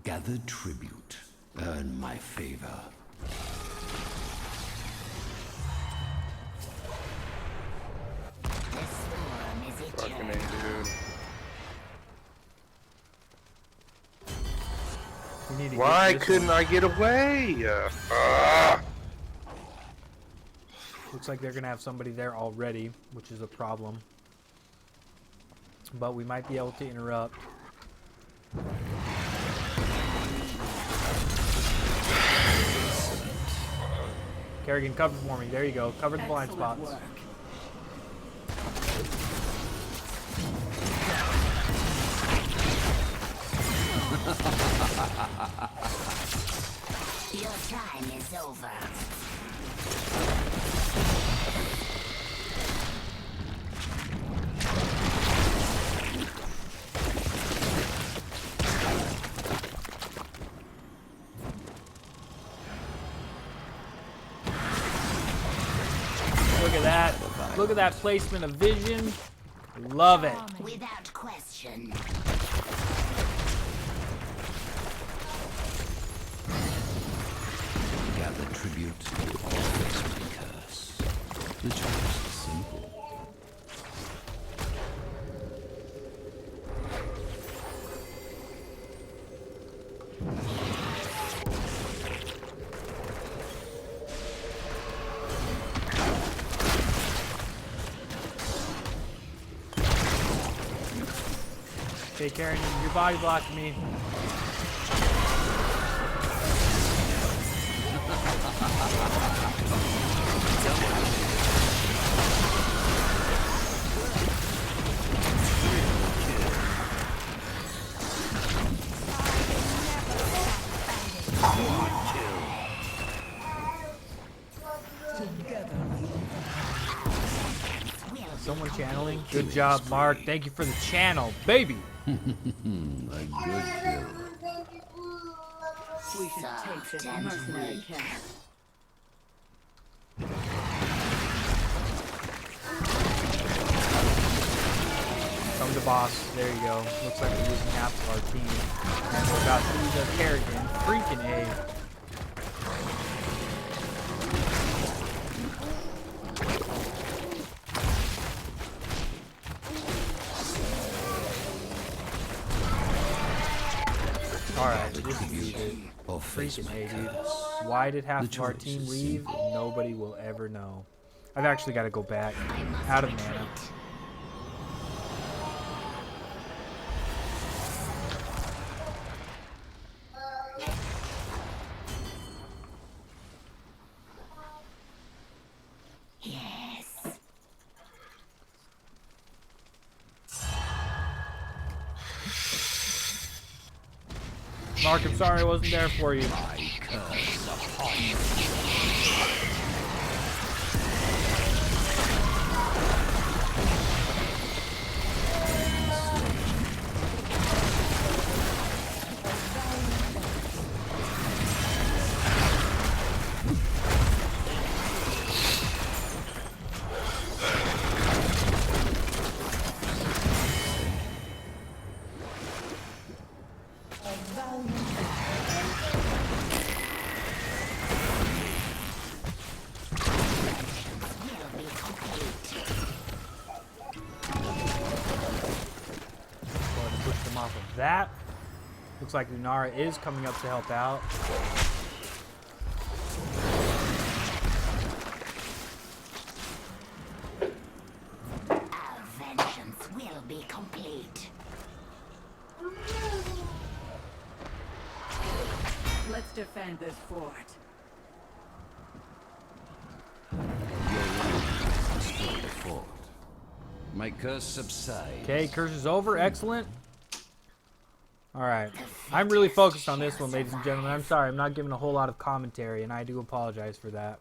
Gather tribute. Earn my favor. The storm is Fucking A, eternal. dude. We need to Why get this couldn't one. I get away? Ah! Looks like they're gonna have somebody there already, which is a problem. But we might be able to interrupt. Kerrigan, cover for me. There you go. Cover the blind Excellent spots. work. Your time is over. Look at that. Look at that placement of vision. Love it. Without question. Gather tribute or face my curse. The choice is simple. Okay, Karen, your body blocked me. Someone channeling. Good job, Mark. Thank you for the channel, baby. A good kill. We should take this and mercenary weak. camp. Come to boss. There you go. Looks like we're losing half of our team. And we're about to lose our Kerrigan. Freaking A. Alright, this is it. Or face Freaking my A, dude. curse. Why did half The of our choice team is leave? simple. Nobody will ever know. I've actually got to go back. Out of mana. Yes. Mark, I'm sorry I wasn't there for you. Off of that. Looks like Lunara is coming up to help out. Our vengeance will be complete. Let's defend this fort. Destroy the fort. My curse subsides. Okay, curse is over. Excellent. Alright. I'm really focused on this one, ladies and gentlemen. I'm sorry, I'm not giving a whole lot of commentary, and I do apologize for that.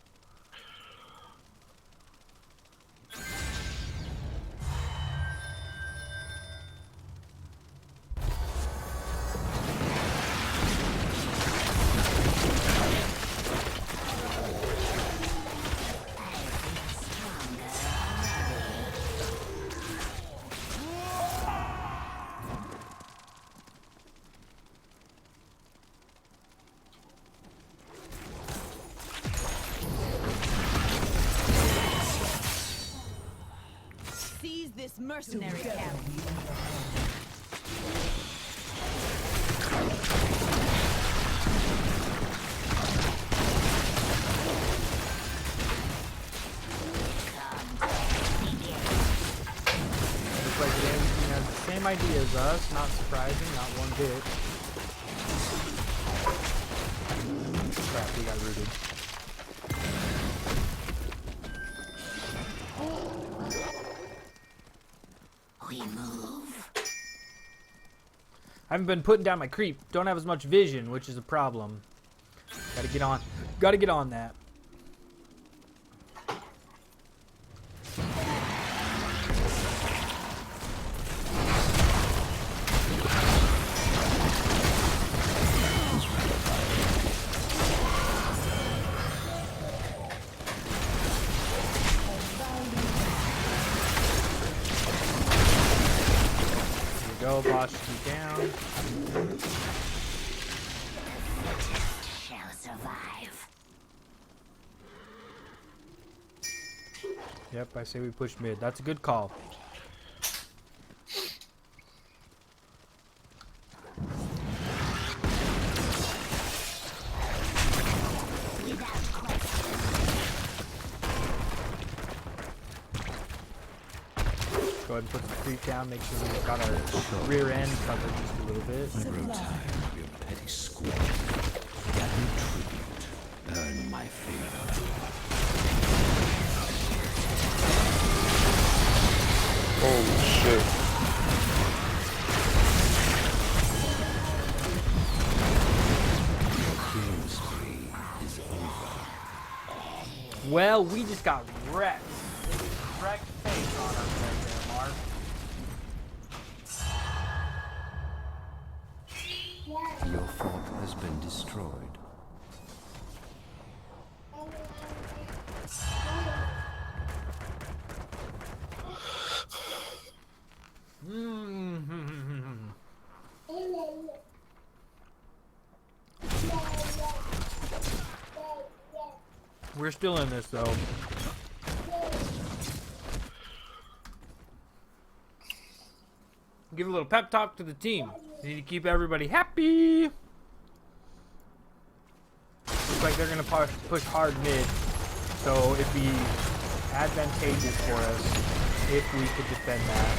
Seize this mercenary camp. Looks like the enemy team has the same idea as us. Not surprising, not one bit. Crap, we got rooted. We move. I haven't been putting down my creep. Don't have as much vision, which is a problem. Gotta get on. Gotta get on that. Go, boss, keep down. Shall survive. Yep, I say we push mid. That's a good call. Go ahead and put the creep down, make sure we've got our rear end covered just a little bit. I grow tired of your petty squabble. Gather tribute. Earn my favor. Holy shit. Your killing spree is over. Well, we just got wrecked. Wrecked face on us right there, Mark. Your fort has been destroyed. We're still in this though. Give a little pep talk to the team. Need to keep everybody happy. Looks like they're gonna push hard mid, so it'd be advantageous for us if we could defend that.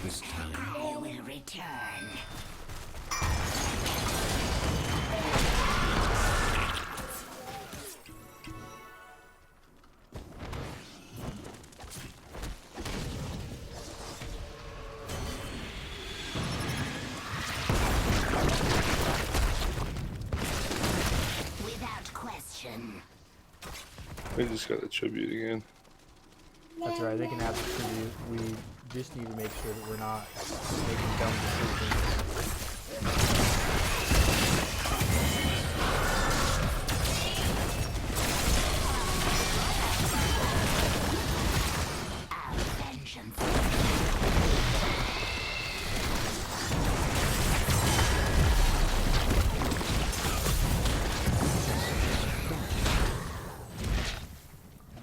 They will return. Without question. We just got the tribute again. That's right, they can have the tribute. We just need to make sure that we're not making dumb decisions. Our vengeance.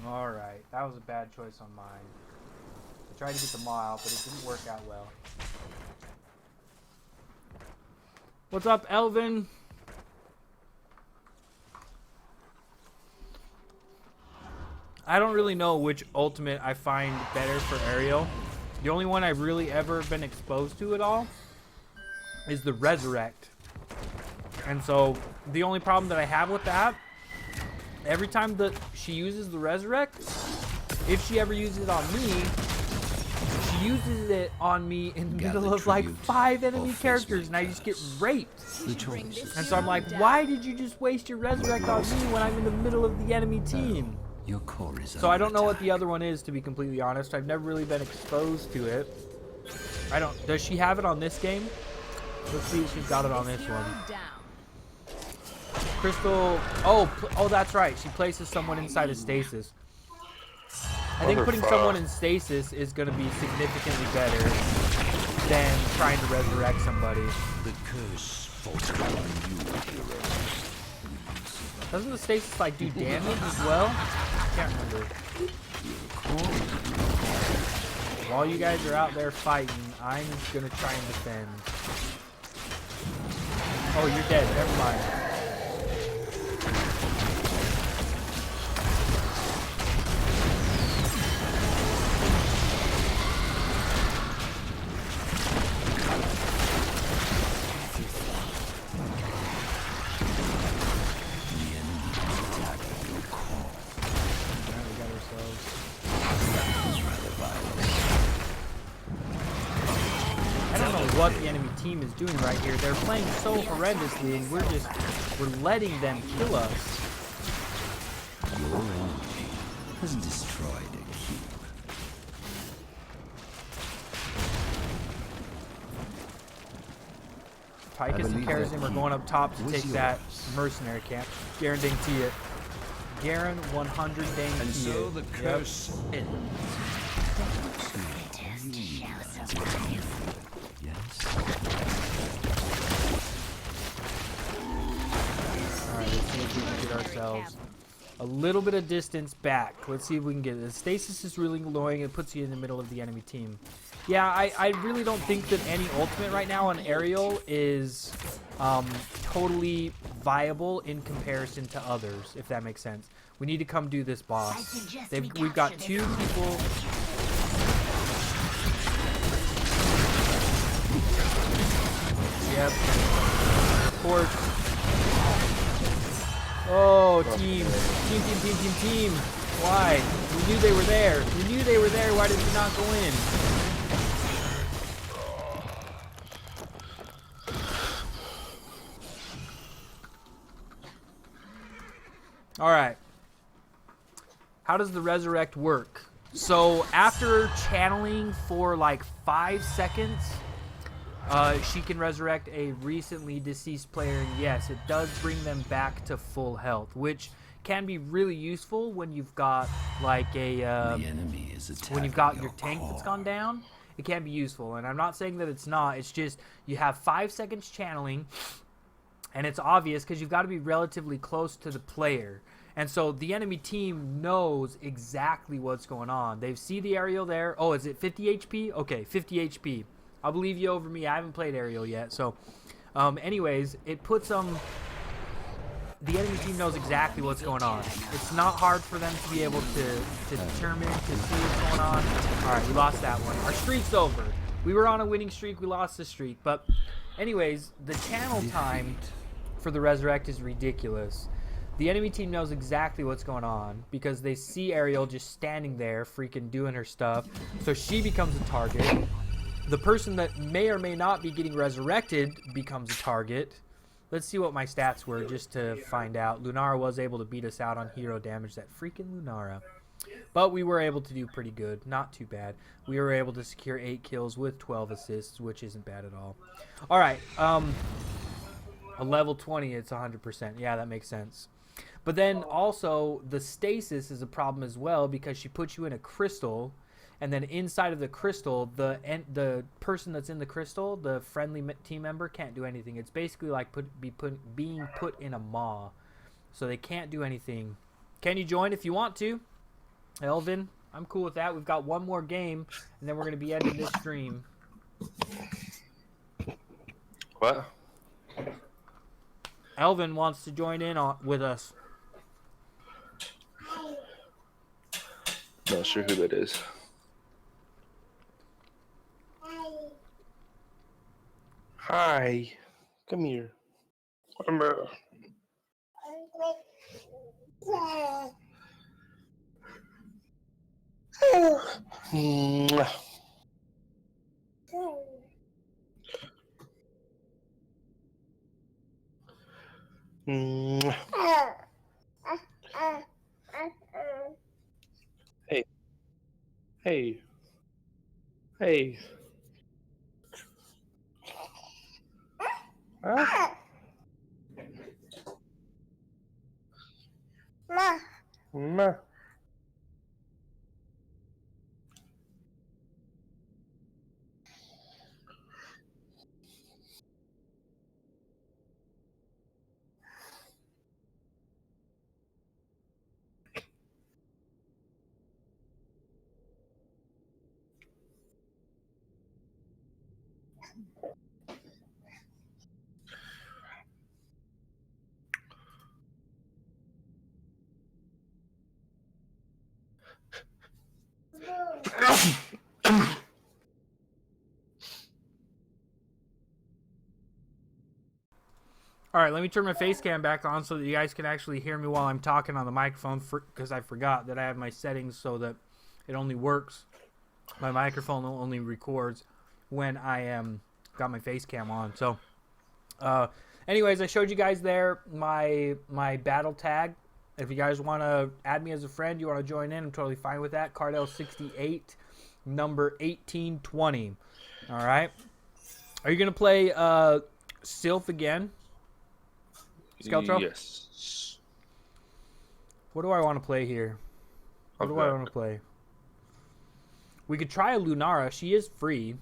Alright, that was a bad choice on mine. I tried to get the maw out, but it didn't work out well. What's up, Elvin? I don't really know which ultimate I find better for Ariel. The only one I've really ever been exposed to at all is the Resurrect. And so the only problem that I have with that, every time that she uses the Resurrect, if she ever uses it on me, she uses it on me in the middle of like 5 enemy characters and I just get raped. And so I'm like, why did you just waste your Resurrect on me when I'm in the middle of the enemy team? Your core is So I don't know what the under other one is, to be completely honest. I've never really been exposed to it. I don't. Does she have it on this game? Let's see if she's got it on this one. Crystal. Oh, that's right. She places someone inside of stasis. I think putting someone in stasis is going to be significantly better than trying to resurrect somebody. The curse falls upon you, hero. Doesn't the stasis like do damage as well? I can't remember. While you guys are out there fighting, I'm gonna try and defend. Oh, you're dead. Never mind. What the enemy team is doing right here. They're playing so horrendously and we're letting them kill us. Your army has destroyed a cube. Picus and Karazim are going up top to take that mercenary camp. Guarantee it. Garen 100 dang And so the curse ends. Alright, let's see if we can get ourselves a little bit of distance back. Let's see if we can get it. The stasis is really annoying. It puts you in the middle of the enemy team. Yeah, I really don't think that any ultimate right now on Ariel is totally viable in comparison to others, if that makes sense. We need to come do this boss. We've got 2 people. Yep. Of course. Oh, team. Team. Why? We knew they were there. Why did we not go in? Alright. How does the resurrect work? So after channeling for like 5 seconds, she can resurrect a recently deceased player, and yes, it does bring them back to full health, which can be really useful when you've got like a The enemy is when you've got attacking your tank that's core. gone down. It can be useful, and I'm not saying that it's not. It's just you have 5 seconds channeling, and it's obvious because you've got to be relatively close to the player. And so the enemy team knows exactly what's going on. They see the Ariel there. Oh, is it 50 HP? Okay, 50 HP. I'll believe you over me. I haven't played Ariel yet. So, anyways, it puts them the enemy team knows exactly what's going on. It's not hard for them to be able to determine, to see what's going on. All right, we lost that one. Our streak's over. We were on a winning streak. We lost the streak. But anyways, the channel time for the Resurrect is ridiculous. The enemy team knows exactly what's going on because they see Ariel just standing there freaking doing her stuff. So she becomes a target. The person that may or may not be getting resurrected becomes a target. Let's see what my stats were just to find out. Lunara was able to beat us out on hero damage. That freaking Lunara. But we were able to do pretty good. Not too bad. We were able to secure 8 kills with 12 assists, which isn't bad at all. All right. A level 20, it's 100%. Yeah, that makes sense. But then also the stasis is a problem as well because she puts you in a crystal. And then inside of the crystal, the person that's in the crystal, the friendly team member, can't do anything. It's basically like being put in a maw. So they can't do anything. Can you join if you want to? Elvin, I'm cool with that. We've got one more game, and then we're going to be ending this stream. What? Elvin wants to join in with us. Not sure who that is. Hi. Come here. Come here. Mwah. Mwah. Hey. Hey. Hey. Huh? Ma. All right, let me turn my face cam back on so that you guys can actually hear me while I'm talking on the microphone because I forgot that I have my settings so that it only works. My microphone only records when I am got my face cam on. So, anyways, I showed you guys there my battle tag. If you guys want to add me as a friend, you want to join in, I'm totally fine with that. Cardell68, number 1820. All right. Are you going to play Sylph again? Skeltro? Yes. What do I want to play here? What do I want to play? We could try a Lunara. She is free.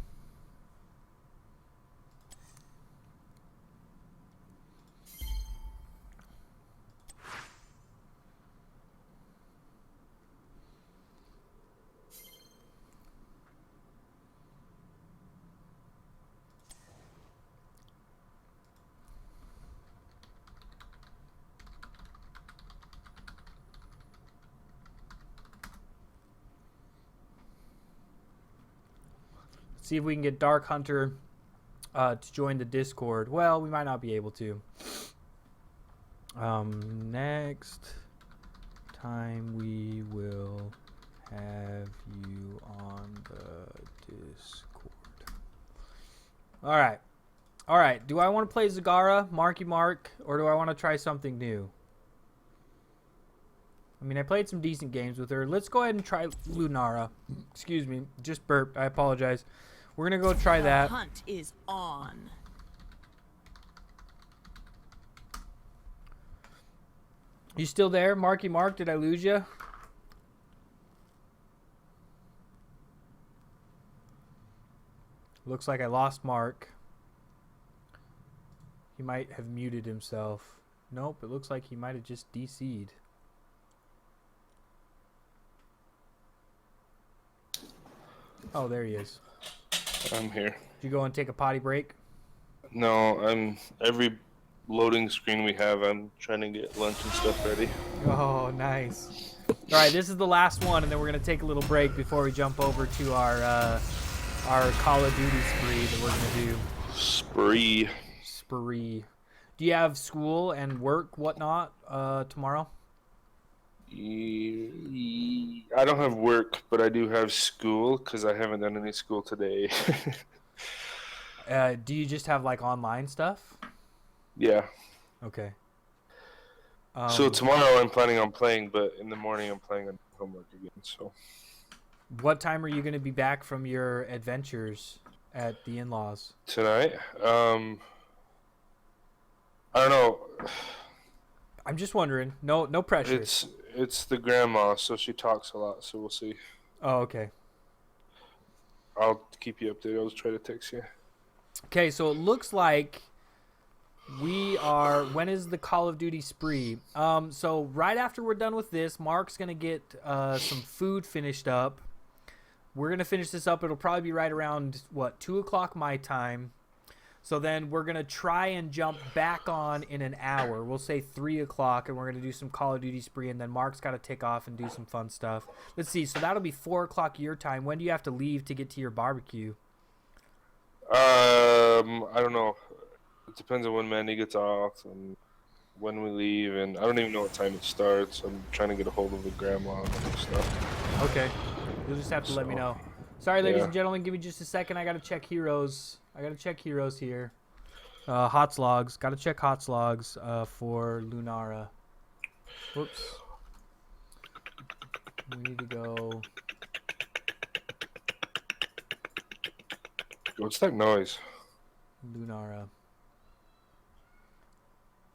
See if we can get Dark Hunter to join the Discord. Well, we might not be able to. Next time we will have you on the Discord. All right. All right. Do I want to play Zagara, Marky Mark, or do I want to try something new? I mean, I played some decent games with her. Let's go ahead and try Lunara. Excuse me. Just burped. I apologize. We're going to go try that. The hunt is on. You still there, Marky Mark? Did I lose you? Looks like I lost Mark. He might have muted himself. Nope, it looks like he might have just DC'd. Oh, there he is. I'm here. Did you go and take a potty break? No, I'm every loading screen we have. I'm trying to get lunch and stuff ready. Oh, nice. All right, this is the last one, and then we're gonna take a little break before we jump over to our Call of Duty spree that we're gonna do. Spree. Do you have school and work, whatnot, tomorrow? I don't have work, but I do have school because I haven't done any school today. Do you just have like online stuff? Yeah. Okay. So tomorrow I'm planning on playing, but in the morning I'm playing on homework again. So. What time are you going to be back from your adventures at the in-laws? Tonight? I don't know. I'm just wondering. No pressure. It's the grandma, so she talks a lot. So we'll see. Oh, okay. I'll keep you updated. I'll just try to text you. Okay, so it looks like we are. When is the Call of Duty spree? So right after we're done with this, Mark's gonna get some food finished up. We're gonna finish this up. It'll probably be right around 2 o'clock my time. So then we're gonna try and jump back on in an hour. We'll say 3 o'clock, and we're gonna do some Call of Duty spree, and then Mark's got to take off and do some fun stuff. Let's see. So that'll be 4 o'clock your time. When do you have to leave to get to your barbecue? I don't know. It depends on when Mandy gets off and when we leave, and I don't even know what time it starts. I'm trying to get a hold of the grandma and stuff. Okay. You'll just have to let me know. Sorry, ladies and gentlemen. Give me just a second. I got to check heroes. Here. Hot logs. Got to check hot logs for Lunara. Whoops. We need to go. What's that noise? Lunara.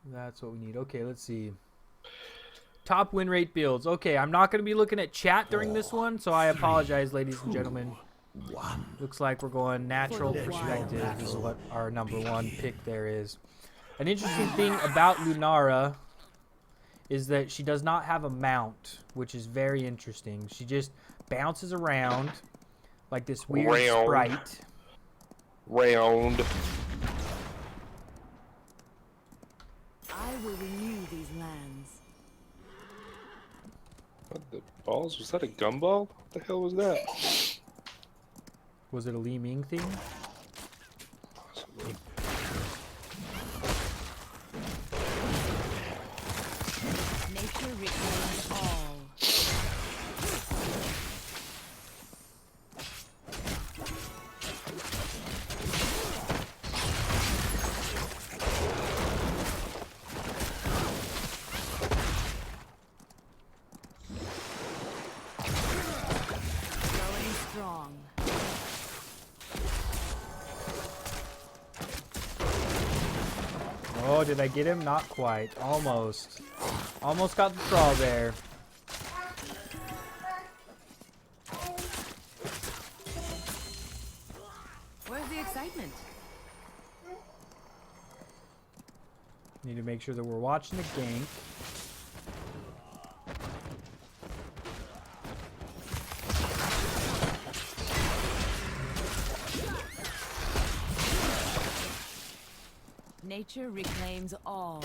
That's what we need. Okay, let's see. Top win rate builds. Okay, I'm not going to be looking at chat during this one, so I apologize, ladies and gentlemen. Looks like we're going natural perspective is what our number one pick there is. An interesting thing about Lunara is that she does not have a mount, which is very interesting. She just bounces around like this weird sprite. Round. I will renew these lands. What the balls? Was that a gumball? What the hell was that? Was it a Li Ming thing? Nature reclaims all. Going strong. Oh, did I get him? Not quite. Almost. Almost got the thrall there. Where's the excitement? Need to make sure that we're watching the gank. Nature reclaims all.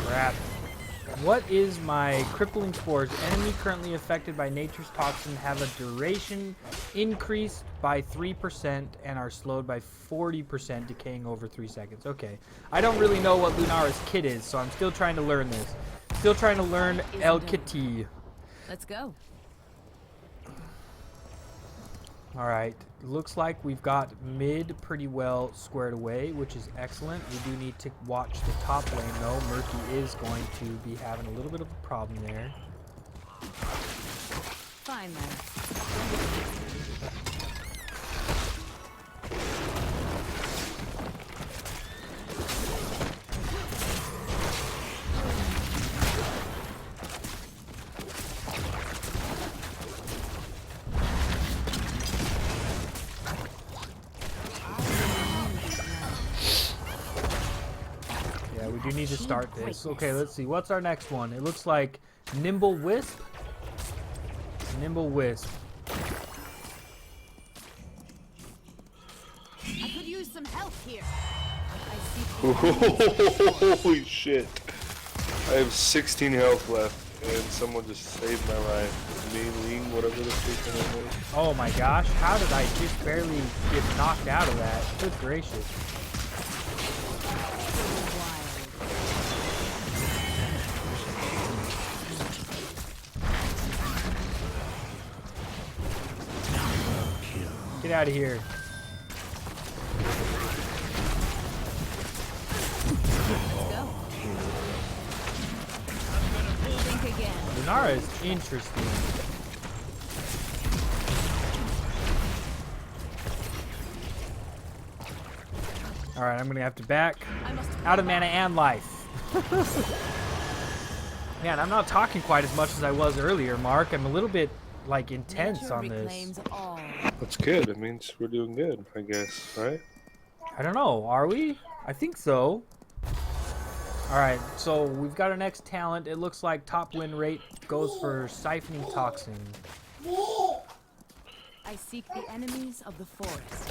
Crap. What is my crippling spores? Enemy currently affected by nature's toxin have a duration increased by 3% and are slowed by 40%, decaying over 3 seconds. Okay. I don't really know what Lunara's kit is, so I'm still trying to learn this. Still trying to learn El Kitty. Let's go. Alright, looks like we've got mid pretty well squared away, which is excellent. We do need to watch the top lane though. Murky is going to be having a little bit of a problem there. Fine then. We do need to start this. Okay, let's see. What's our next one? It looks like Nimble Wisp. Nimble Wisp. health here. I see. Holy shit. I have 16 health left, and someone just saved my life. Mean, whatever the freaking name is. Oh my gosh, how did I just barely get knocked out of that? Good gracious. Get out of here. Think again. Lunara is interesting. Alright, I'm gonna have to back out of mana and life. Man, I'm not talking quite as much as I was earlier, Mark. I'm a little bit, like, intense on this. That's good. It means we're doing good, I guess, right? I don't know. Are we? I think so. Alright, so we've got our next talent. It looks like top win rate goes for Siphoning Toxin. I seek the enemies of the forest.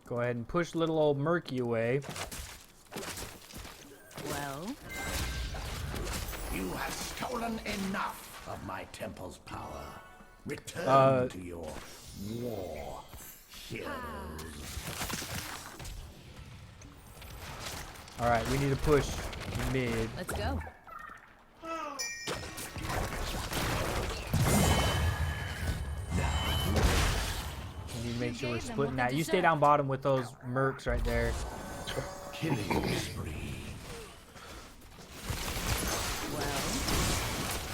Go ahead and push little old Murky away. Well, You have stolen enough of my temple's power. Return to your war heroes. Alright, we need to push mid. let's go. We need to make sure we're splitting that. You stay down bottom with those mercs right there. Killing spree. Well,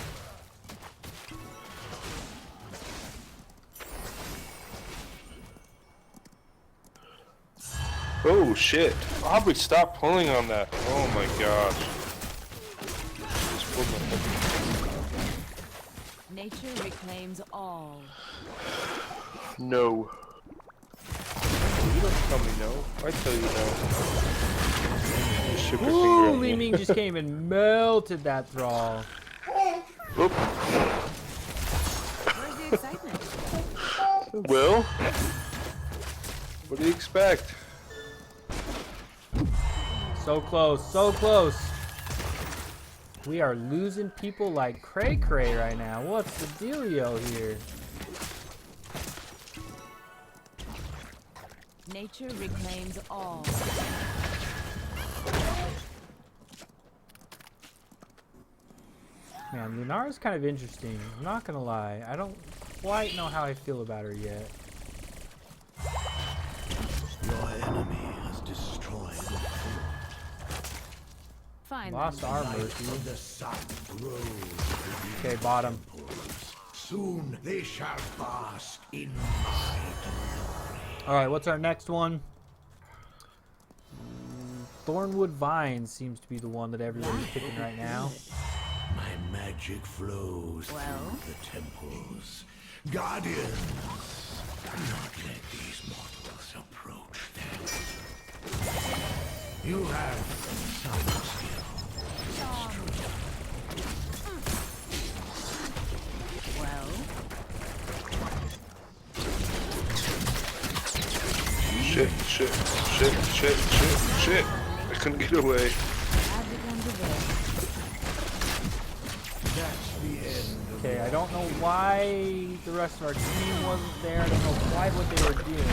Oh shit. Aubrey, stop pulling on that. Oh my gosh. Just pulled my nature reclaims all. No. You don't tell me no. I tell you no. You shook your Ooh, finger at Li me. Ming just came and melted that thrall. Oop. Where's the excitement? Well, what do you expect? So close, so close. We are losing people like cray cray right now. What's the dealio here? Nature reclaims all. Man, Lunara's kind of interesting. I'm not gonna lie. I don't quite know how I feel about her yet. Your enemy has destroyed the fort. Fine. Lost then. our Light mercy. of the sun grows within Okay, bottom. temples. Soon they shall bask in my glory. Alright, what's our next one? Thornwood Vines seems to be the one that everybody's picking right now. My magic flows Well? through the temples. Guardians, do not let these mortals approach them. You have some skill. Well, Shit. I couldn't get away. I've begun to wait. That's the end of Okay, I don't know why the rest of our team wasn't there. I don't know quite what they were doing,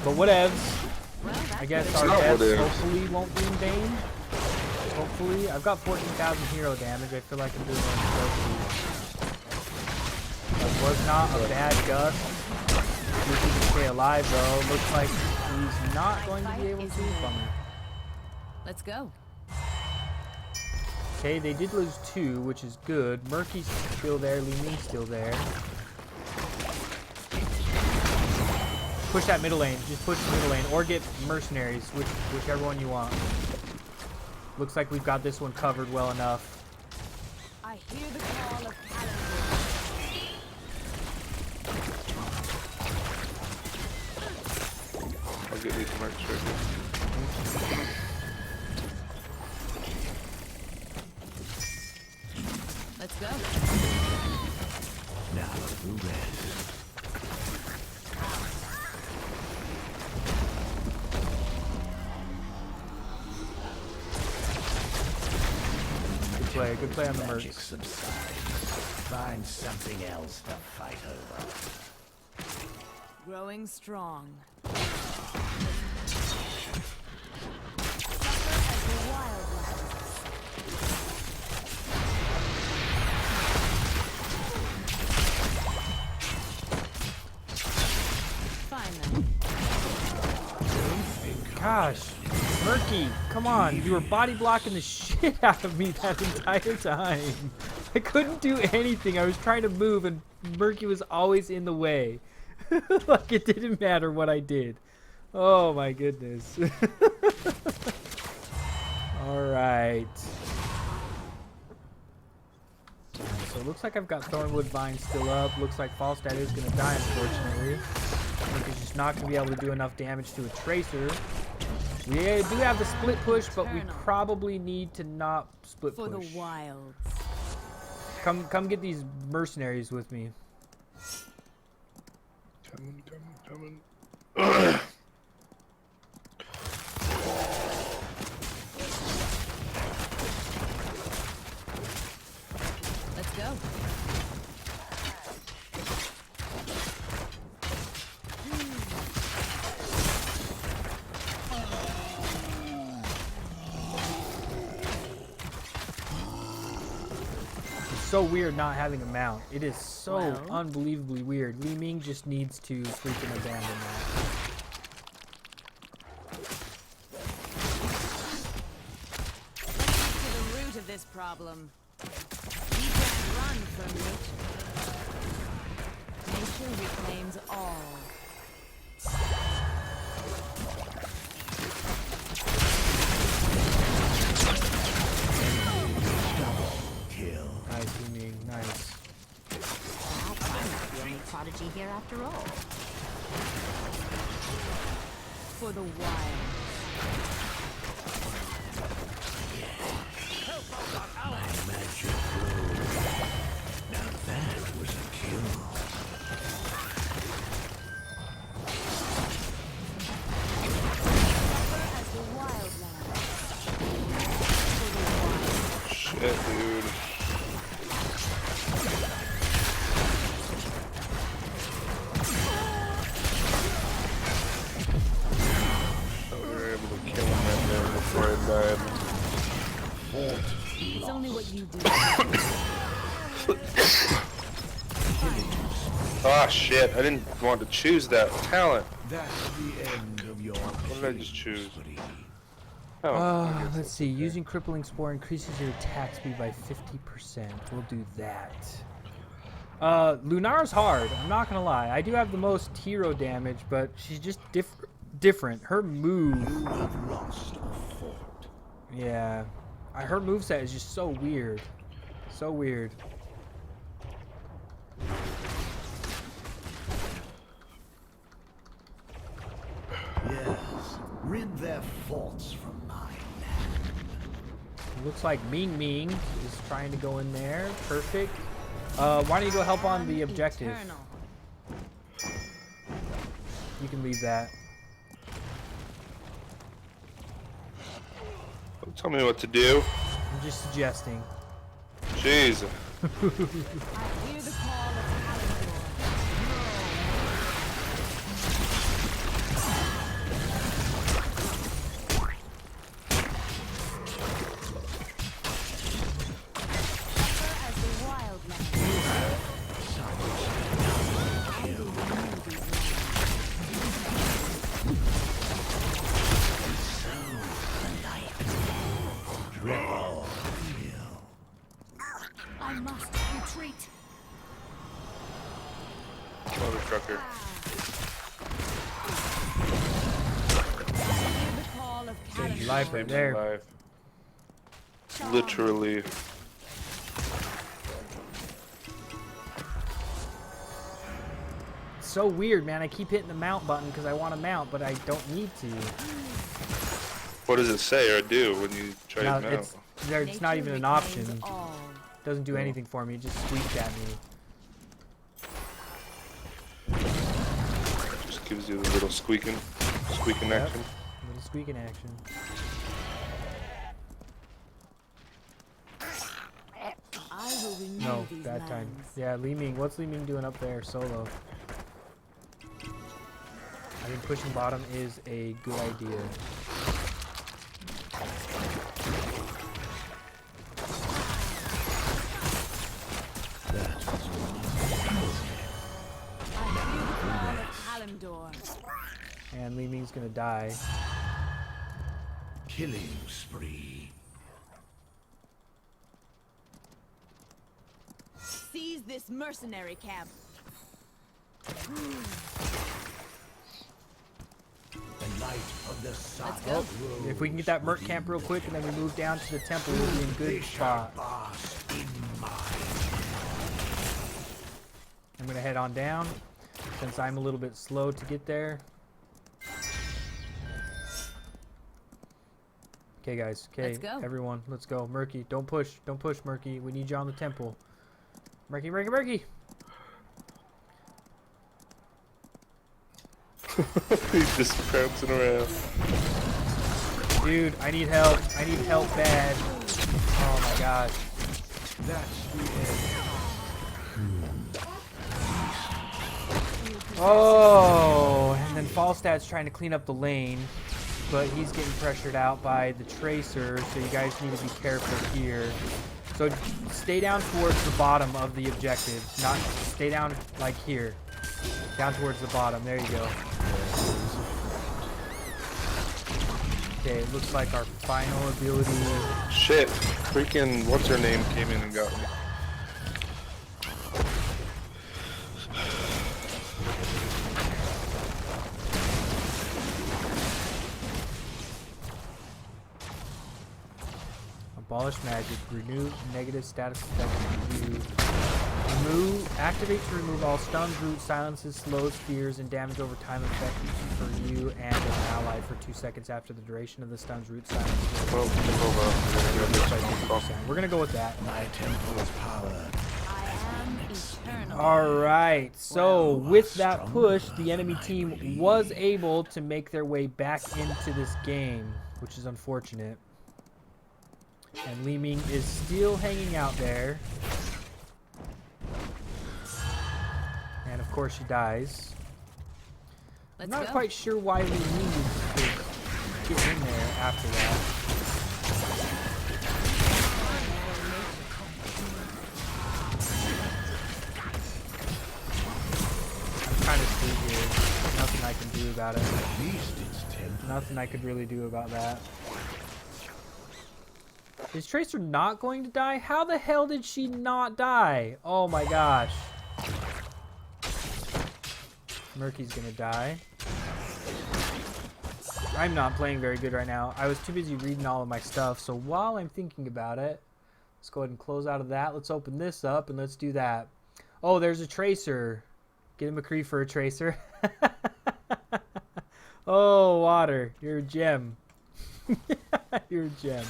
but whatevs. Well, that's I guess good. our not deaths whatevs. hopefully won't be in vain. Hopefully. I've got 14,000 hero damage. I feel like I'm doing That was not a bad gust. We can stay alive though. Looks like he's not going to be able to. Bummer. Let's go. Okay, they did lose 2, which is good. Murky's still there. Li Ming's still there. Push that middle lane. Just push the middle lane. Or get mercenaries, whichever one you want. Looks like we've got this one covered well enough. I hear the call of Paladin. I'll get these marks right here. play. Good play on the Magic mercs. subsides. Find something else to fight over. Growing strong. Gosh, Murky, come on. You were body blocking the shit out of me that entire time. I couldn't do anything. I was trying to move and Murky was always in the way. Like it didn't matter what I did. Oh my goodness. Alright. So it looks like I've got Thornwood Vine still up. Looks like Falstad is going to die, unfortunately. He's just not going to be able to do enough damage to a Tracer. We do have the split push, but we probably need to not split push. For the wilds. Come get these mercenaries with me. Coming. Let's go. So weird not having a mount. It is so unbelievably weird. Li Ming just needs to freaking abandon that. Let's get to the root of this problem. We can't run from nature. Nature reclaims all. Nice, Li Ming. Nice. Perhaps I'm not the only prodigy here after all. For the wild. My magic blow. Now that was a kill. As the wildlands. Shit, dude. We were able to kill him right there before I died. It's only what you do. Ah, shit. I didn't want to choose that talent. That's the end of your What did I just choose? spree. Oh, I guess Let's see. Using Crippling Spore increases your attack speed by 50%. We'll do that. Lunara's hard. I'm not gonna lie. I do have the most hero damage, but she's just different. Her move. You have lost a fort. Yeah. Her moveset is just so weird. So weird. Yes, rid their forts from my land. Looks like Ming Ming is trying to go in there. Perfect. Why don't you go help on the objective? Eternal. You can leave that. Don't tell me what to do. I'm just suggesting. Jeez. I hear the call of as the wildlands. Triple kill. I must retreat. Motor trucker. Hear the call of Saved your Kalimdor. life right there. Life. Literally. It's so weird, man. I keep hitting the mount button because I want to mount, but I don't need to. What does it say or do when you try Now, to mount? it's not Nature even an reclaims option. all. Doesn't do anything for me. It just squeaks at me. Just gives you the little squeaking Yep. action. Little squeaking action. No, these bad time. lands. Yeah, Li Ming. What's Li Ming doing up there solo? I think pushing bottom is a good idea. And Li Ming's gonna die. Killing spree. Seize this mercenary camp. The light of the sun. Oh, if we can get that merc camp real quick and then we move down to the temple, we'll be in good spot. I'm gonna head on down since I'm a little bit slow to get there. Okay, guys. Okay, Let's go. everyone, let's go. Murky, don't push. Don't push, Murky. We need you on the temple. Murky, Murky, Murky. He's just prancing around. Dude, I need help. I need help bad. Oh my gosh. That's the end. Oh, and then Falstat's trying to clean up the lane, but he's getting pressured out by the Tracer, so you guys need to be careful here. So stay down towards the bottom of the objective, not stay down like here. Down towards the bottom, there you go. Okay, it looks like our final ability... Shit. Freaking what's her name came in and got me. Abolish magic. Renew negative status effects to you. Activate to remove all stuns, roots, silences, slows, fears, and damage over time effects for you and an ally for 2 seconds after the duration of the stuns, roots, silences. We're gonna go with that. My temple's power. I am eternal. Alright, so with that push, the enemy team was able to make their way back into this game, which is unfortunate. And Li Ming is still hanging out there. And of course she dies. I'm not quite sure why Li Ming is get in there after that. I'm kind of screwed here. Nothing I can do about it. At least it's temple. Nothing I could really do about that. Is Tracer not going to die? How the hell did she not die? Oh my gosh. Murky's gonna die. I'm not playing very good right now. I was too busy reading all of my stuff, so while I'm thinking about it, let's go ahead and close out of that. Let's open this up and let's do that. Oh, there's a Tracer. Get a McCree for a Tracer. Oh, Water. You're a gem. You're a gem.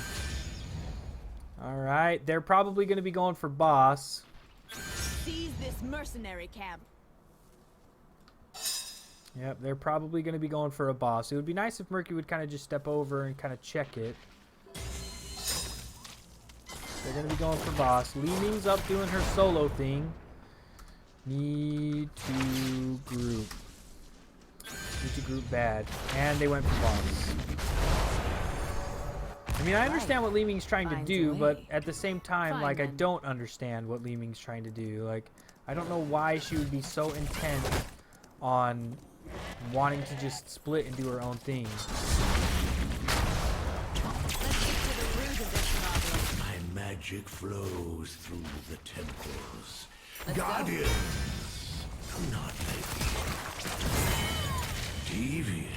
Alright, they're probably going to be going for boss. Seize this mercenary camp. Yep, they're probably going to be going for a boss. It would be nice if Murky would kind of just step over and kind of check it. They're going to be going for boss. Li Ming's up doing her solo thing. Need to group. Need to group bad. And they went for boss. I mean, I understand what Li Ming's trying to do, but at the same time, like, I don't understand what Li Ming's trying to do. Like, I don't know why she would be so intent on wanting to just split and do her own thing. My magic flows through the temples. Guardians, not like devious.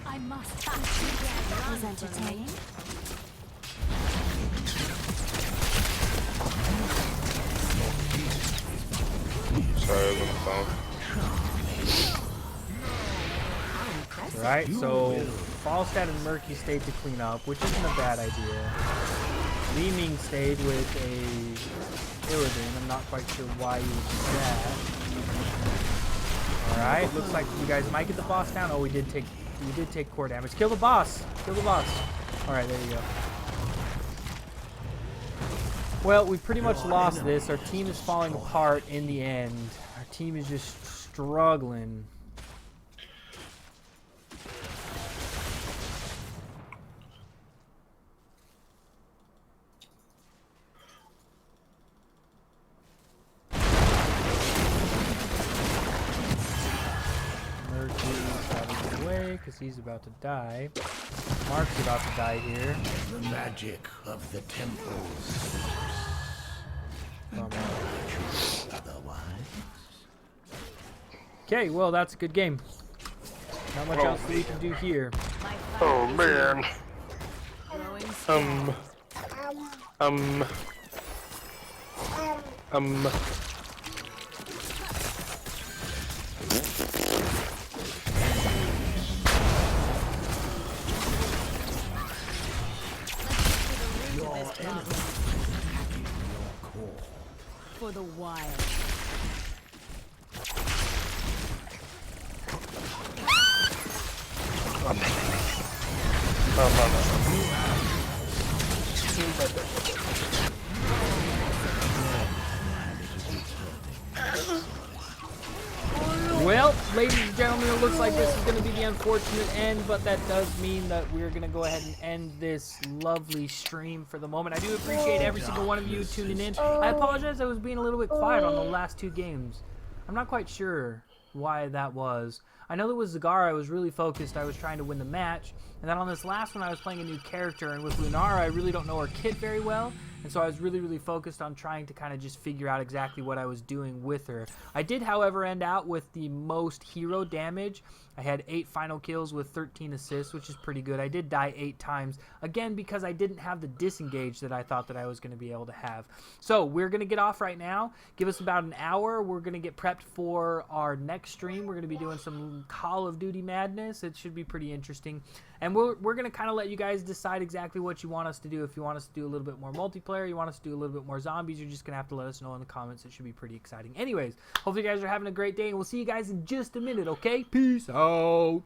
I must that was entertaining. Sorry, I was on the phone. Right, so Falstad and Murky stayed to clean up, which isn't a bad idea. Li Ming stayed with a Illidan. I'm not quite sure why he would do that. Alright, looks like you guys might get the boss down. Oh, we did take core damage. Kill the boss! Kill the boss! Alright, there you go. Well, we pretty much lost this. Our team is falling apart in the end. Our team is just struggling. Mercury's got to get away because he's about to die. Mark's about to die here. The magic of the temples. Otherwise. Okay, well, that's a good game. Not much else we can do here. Oh man. Um. For the wild. Well, ladies and gentlemen, it looks like this is going to be the unfortunate end, but that does mean that we're going to go ahead and end this lovely stream for the moment. I do appreciate every single one of you tuning in. I apologize I was being a little bit quiet on the last two games. I'm not quite sure why that was. I know that with Zagara, I was really focused. I was trying to win the match. And then on this last one, I was playing a new character. And with Lunara, I really don't know her kit very well. And so I was really, really focused on trying to kind of just figure out exactly what I was doing with her. I did, however, end out with the most hero damage. I had 8 final kills with 13 assists, which is pretty good. I did die 8 times, again, because I didn't have the disengage that I thought that I was going to be able to have. So we're going to get off right now. Give us about an hour. We're going to get prepped for our next stream. We're going to be doing some Call of Duty madness. It should be pretty interesting. And we're going to kind of let you guys decide exactly what you want us to do. If you want us to do a little bit more multiplayer, you want us to do a little bit more zombies, you're just going to have to let us know in the comments. It should be pretty exciting. Anyways, hopefully you guys are having a great day, and we'll see you guys in just a minute, okay? Peace out.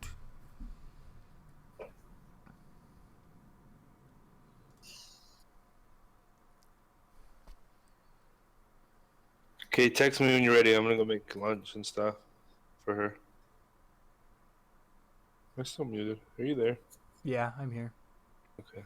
Okay, text me when you're ready. I'm gonna go make lunch and stuff for her. I'm still muted. Are you there? Yeah, I'm here. Okay.